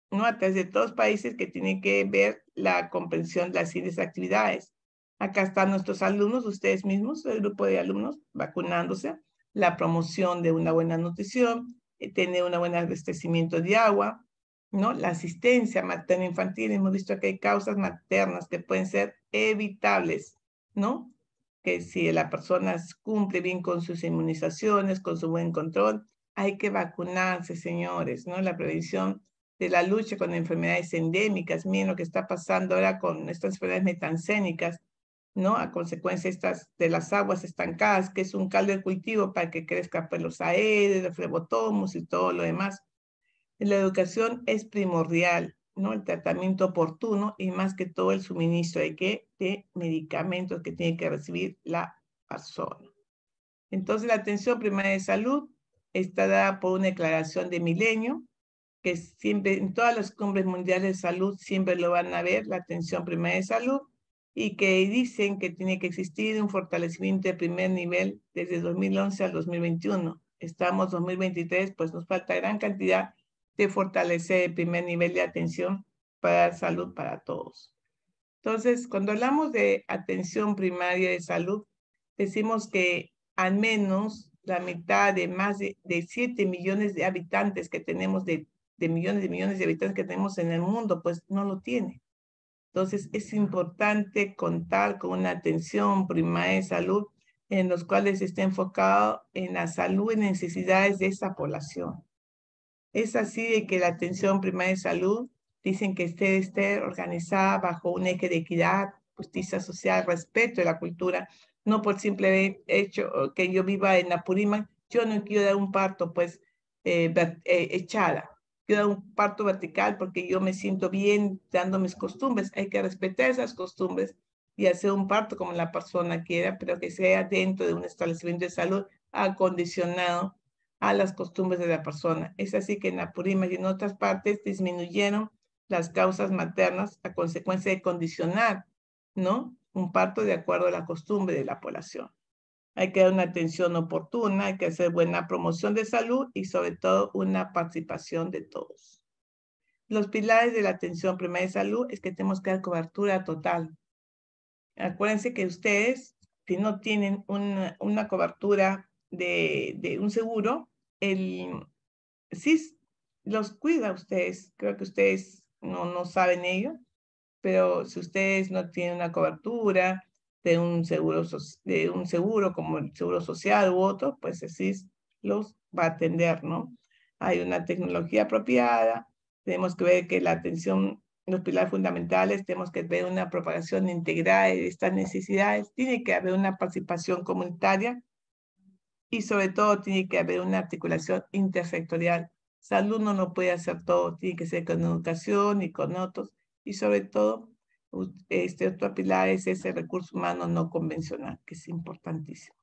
¿no? A través de todos los países que tienen que ver la comprensión de las siguientes actividades. Acá están nuestros alumnos, ustedes mismos, el grupo de alumnos vacunándose, la promoción de una buena nutrición, tener un buen abastecimiento de agua, ¿no? La asistencia materna infantil. Hemos visto que hay causas maternas que pueden ser evitables, ¿no? Que si la persona cumple bien con sus inmunizaciones, con su buen control, hay que vacunarse, señores, ¿no? La prevención de la lucha con enfermedades endémicas, miren lo que está pasando ahora con estas enfermedades metancénicas, ¿no? A consecuencia de las aguas estancadas, que es un caldo de cultivo para que crezcan pues, los aedes, los flebotomos y todo lo demás. La educación es primordial, ¿no? El tratamiento oportuno y más que todo el suministro de medicamentos que tiene que recibir la persona. Entonces, la atención primaria de salud está dada por una declaración de milenio, que siempre en todas las cumbres mundiales de salud siempre lo van a ver, la atención primaria de salud, y que dicen que tiene que existir un fortalecimiento de primer nivel desde 2011 al 2021. Estamos en 2023, pues nos falta gran cantidad de fortalecer el primer nivel de atención para dar salud para todos. Entonces, cuando hablamos de atención primaria de salud, decimos que al menos la mitad de más de 7 millones de habitantes que tenemos, de millones de habitantes que tenemos en el mundo, pues no lo tiene. Entonces, es importante contar con una atención primaria de salud en los cuales esté enfocado en la salud y necesidades de esa población. Es así de que la atención primaria de salud dicen que esté organizada bajo un eje de equidad, justicia social, respeto de la cultura, no por simple hecho que yo viva en Apurímac, Yo no quiero dar un parto, pues, echada. Quiero dar un parto vertical porque yo me siento bien dando mis costumbres. Hay que respetar esas costumbres y hacer un parto como la persona quiera, pero que sea dentro de un establecimiento de salud acondicionado a las costumbres de la persona. Es así que en Apurímac y en otras partes disminuyeron las causas maternas a consecuencia de condicionar, ¿no?, un parto de acuerdo a la costumbre de la población. Hay que dar una atención oportuna, hay que hacer buena promoción de salud y sobre todo una participación de todos. Los pilares de la atención primaria de salud es que tenemos que dar cobertura total. Acuérdense que ustedes, si no tienen una cobertura de un seguro, el CIS los cuida a ustedes. Creo que ustedes no saben ello, pero si ustedes no tienen una cobertura de un seguro como el Seguro Social u otro, pues el CIS los va a atender, ¿no? Hay una tecnología apropiada, tenemos que ver que la atención, los pilares fundamentales, tenemos que ver una propagación integrada de estas necesidades, tiene que haber una participación comunitaria y sobre todo tiene que haber una articulación intersectorial. Salud no lo puede hacer todo, tiene que ser con educación y con otros, y sobre todo, otro pilar es ese recurso humano no convencional, que es importantísimo.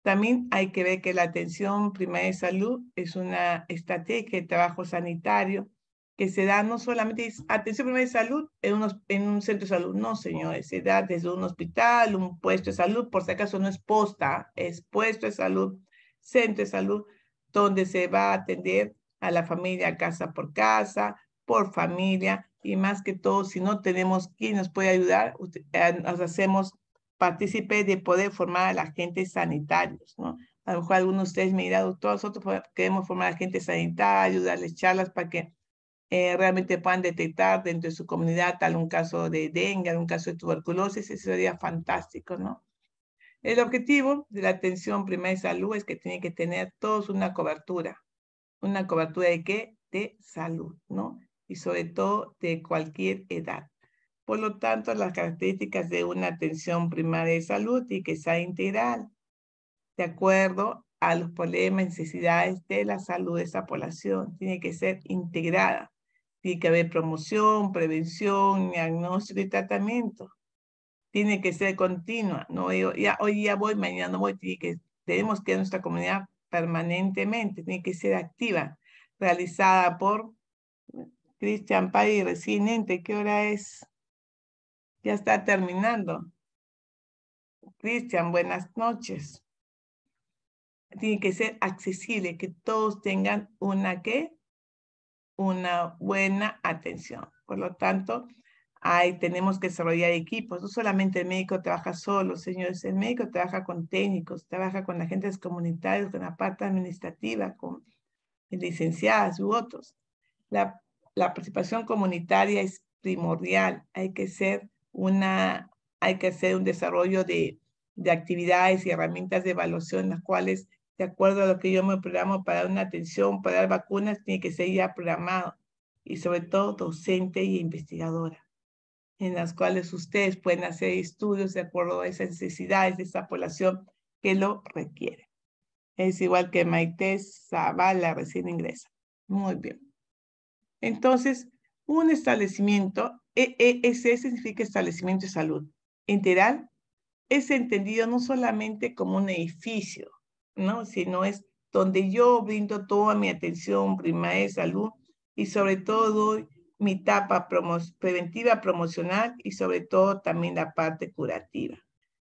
También hay que ver que la atención primaria de salud es una estrategia de trabajo sanitario que se da no solamente atención primaria de salud en un centro de salud, no, señores, se da desde un hospital, un puesto de salud, por si acaso no es posta, es puesto de salud, centro de salud, donde se va a atender a la familia casa por casa, por familia, y más que todo, si no tenemos quien nos puede ayudar, nos hacemos partícipe de poder formar a la gente sanitarios, ¿no? A lo mejor algunos de ustedes me dirán, doctor, nosotros queremos formar a gente sanitaria, darles charlas para que realmente puedan detectar dentro de su comunidad algún caso de dengue, algún caso de tuberculosis, eso sería fantástico, ¿no? El objetivo de la atención primaria de salud es que tiene que tener todos una cobertura ¿de qué? De salud, ¿no? Y sobre todo de cualquier edad. Por lo tanto, las características de una atención primaria de salud tiene que ser integral, de acuerdo a los problemas y necesidades de la salud de esa población. Tiene que ser integrada. Tiene que haber promoción, prevención, diagnóstico y tratamiento. Tiene que ser continua. No, hoy día voy, mañana no voy. Tenemos que nuestra comunidad permanentemente. Tiene que ser activa, realizada por Cristian Pay, residente. ¿Qué hora es? Ya está terminando. Cristian, buenas noches. Tiene que ser accesible, que todos tengan una buena atención. Por lo tanto, tenemos que desarrollar equipos. No solamente el médico trabaja solo, señores. El médico trabaja con técnicos, trabaja con agentes comunitarios, con la parte administrativa, con licenciadas u otros. La participación comunitaria es primordial. Hay que hacer un desarrollo de actividades y herramientas de evaluación, las cuales, de acuerdo a lo que yo me programo para dar una atención, para dar vacunas, tiene que ser ya programado. Y sobre todo docente y investigadora, en las cuales ustedes pueden hacer estudios de acuerdo a esas necesidades de esa población que lo requiere. Es igual que Maite Zavala, recién ingresa. Muy bien. Entonces, un establecimiento, ese significa establecimiento de salud integral, es entendido no solamente como un edificio, ¿no? Sino es donde yo brindo toda mi atención primaria de salud y sobre todo mi etapa preventiva, promocional y sobre todo también la parte curativa.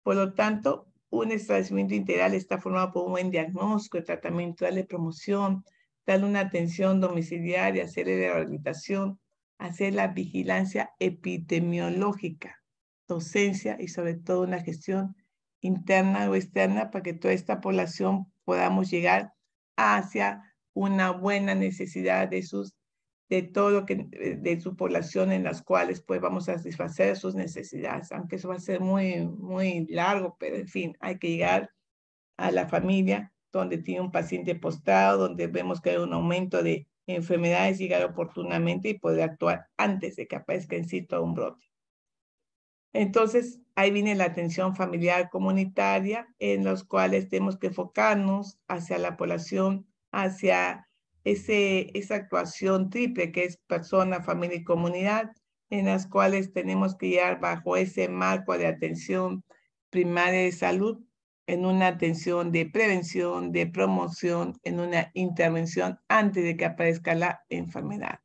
Por lo tanto, un establecimiento integral está formado por un buen diagnóstico, tratamiento, darle promoción, darle una atención domiciliaria, hacerle la rehabilitación, hacer la vigilancia epidemiológica, docencia y sobre todo una gestión interna o externa para que toda esta población podamos llegar hacia una buena necesidad de su población en las cuales pues vamos a satisfacer sus necesidades, aunque eso va a ser muy, muy largo, pero en fin, hay que llegar a la familia donde tiene un paciente postrado, donde vemos que hay un aumento de enfermedades, llegar oportunamente y poder actuar antes de que aparezca en sí todo un brote. Entonces, ahí viene la atención familiar comunitaria, en los cuales tenemos que enfocarnos hacia la población, hacia esa actuación triple que es persona, familia y comunidad, en las cuales tenemos que llegar bajo ese marco de atención primaria de salud, en una atención de prevención, de promoción, en una intervención antes de que aparezca la enfermedad.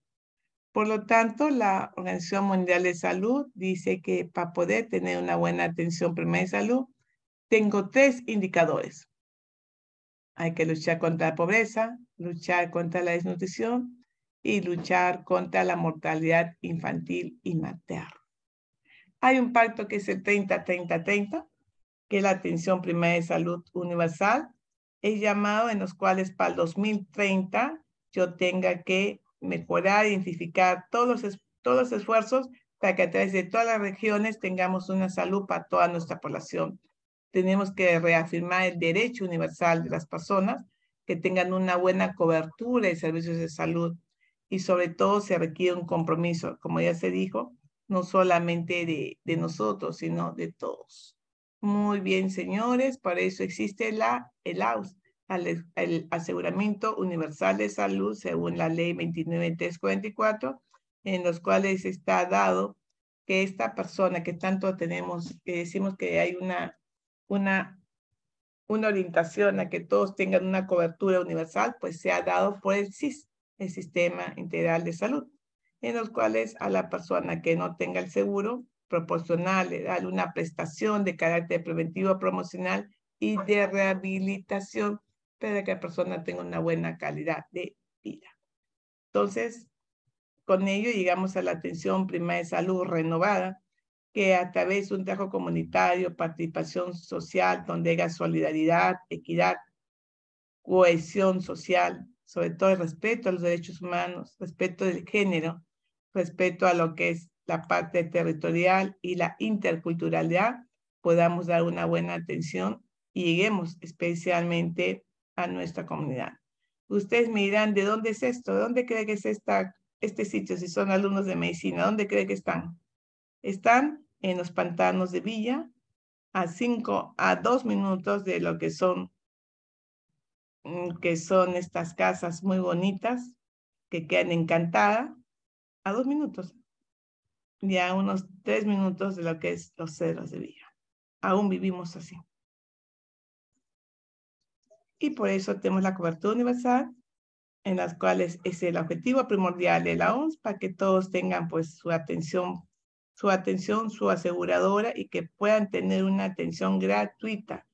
Por lo tanto, la Organización Mundial de Salud dice que para poder tener una buena atención primaria de salud, tengo 3 indicadores. Hay que luchar contra la pobreza, luchar contra la desnutrición y luchar contra la mortalidad infantil y materna. Hay un pacto que es el 30-30-30, que es la atención primaria de salud universal. Es llamado en los cuales para el 2030 yo tenga que mejorar, identificar todos los esfuerzos para que a través de todas las regiones tengamos una salud para toda nuestra población. Tenemos que reafirmar el derecho universal de las personas que tengan una buena cobertura de servicios de salud y sobre todo se requiere un compromiso, como ya se dijo, no solamente de nosotros, sino de todos. Muy bien, señores, para eso existe el AUS, el Aseguramiento Universal de Salud, según la Ley 29.344, en los cuales está dado que esta persona que tanto tenemos, que decimos que hay una orientación a que todos tengan una cobertura universal, pues se ha dado por el SIS, el Sistema Integral de Salud, en los cuales a la persona que no tenga el seguro, proporcionarle, darle una prestación de carácter preventivo, promocional y de rehabilitación para que la persona tenga una buena calidad de vida. Entonces, con ello llegamos a la atención primaria de salud renovada, que a través de un trabajo comunitario, participación social, donde haya solidaridad, equidad, cohesión social, sobre todo el respeto a los derechos humanos, respeto del género, respeto a lo que es la parte territorial y la interculturalidad, podamos dar una buena atención y lleguemos especialmente a nuestra comunidad. Ustedes me dirán, ¿de dónde es esto? ¿De dónde cree que es este sitio? Si son alumnos de medicina, ¿dónde cree que están? Están en los pantanos de Villa, a 2 minutos de lo que son estas casas muy bonitas, que quedan encantadas, a 2 minutos, y a unos 3 minutos de lo que es los Cedros de Villa. Aún vivimos así. Y por eso tenemos la cobertura universal, en las cuales es el objetivo primordial de la OMS, para que todos tengan pues su atención, su aseguradora y que puedan tener una atención gratuita.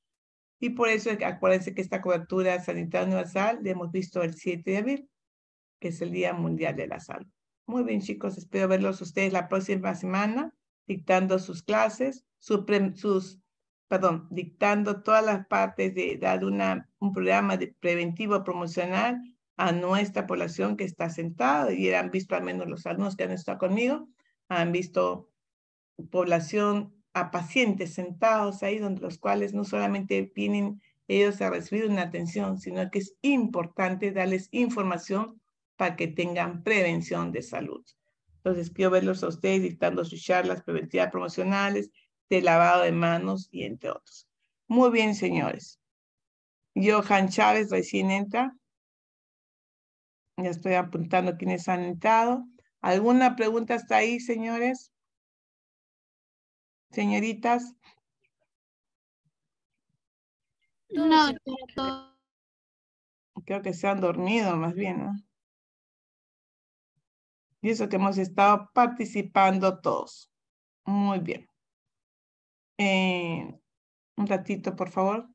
Y por eso acuérdense que esta cobertura sanitaria universal la hemos visto el 7 de abril, que es el Día Mundial de la Salud. Muy bien, chicos, espero verlos ustedes la próxima semana, dictando sus clases, dictando todas las partes de dar un programa de preventivo promocional a nuestra población que está sentada, y han visto al menos los alumnos que han estado conmigo, han visto población a pacientes sentados ahí, donde los cuales no solamente vienen ellos a recibir una atención, sino que es importante darles información para que tengan prevención de salud. Entonces, quiero verlos a ustedes dictando sus charlas preventivas promocionales, de lavado de manos y entre otros. Muy bien, señores. Johan Chávez recién entra. Ya estoy apuntando quienes han entrado. ¿Alguna pregunta hasta ahí, señores? Señoritas. No, creo que se han dormido más bien, ¿no? Y eso que hemos estado participando todos. Muy bien. Un ratito, por favor.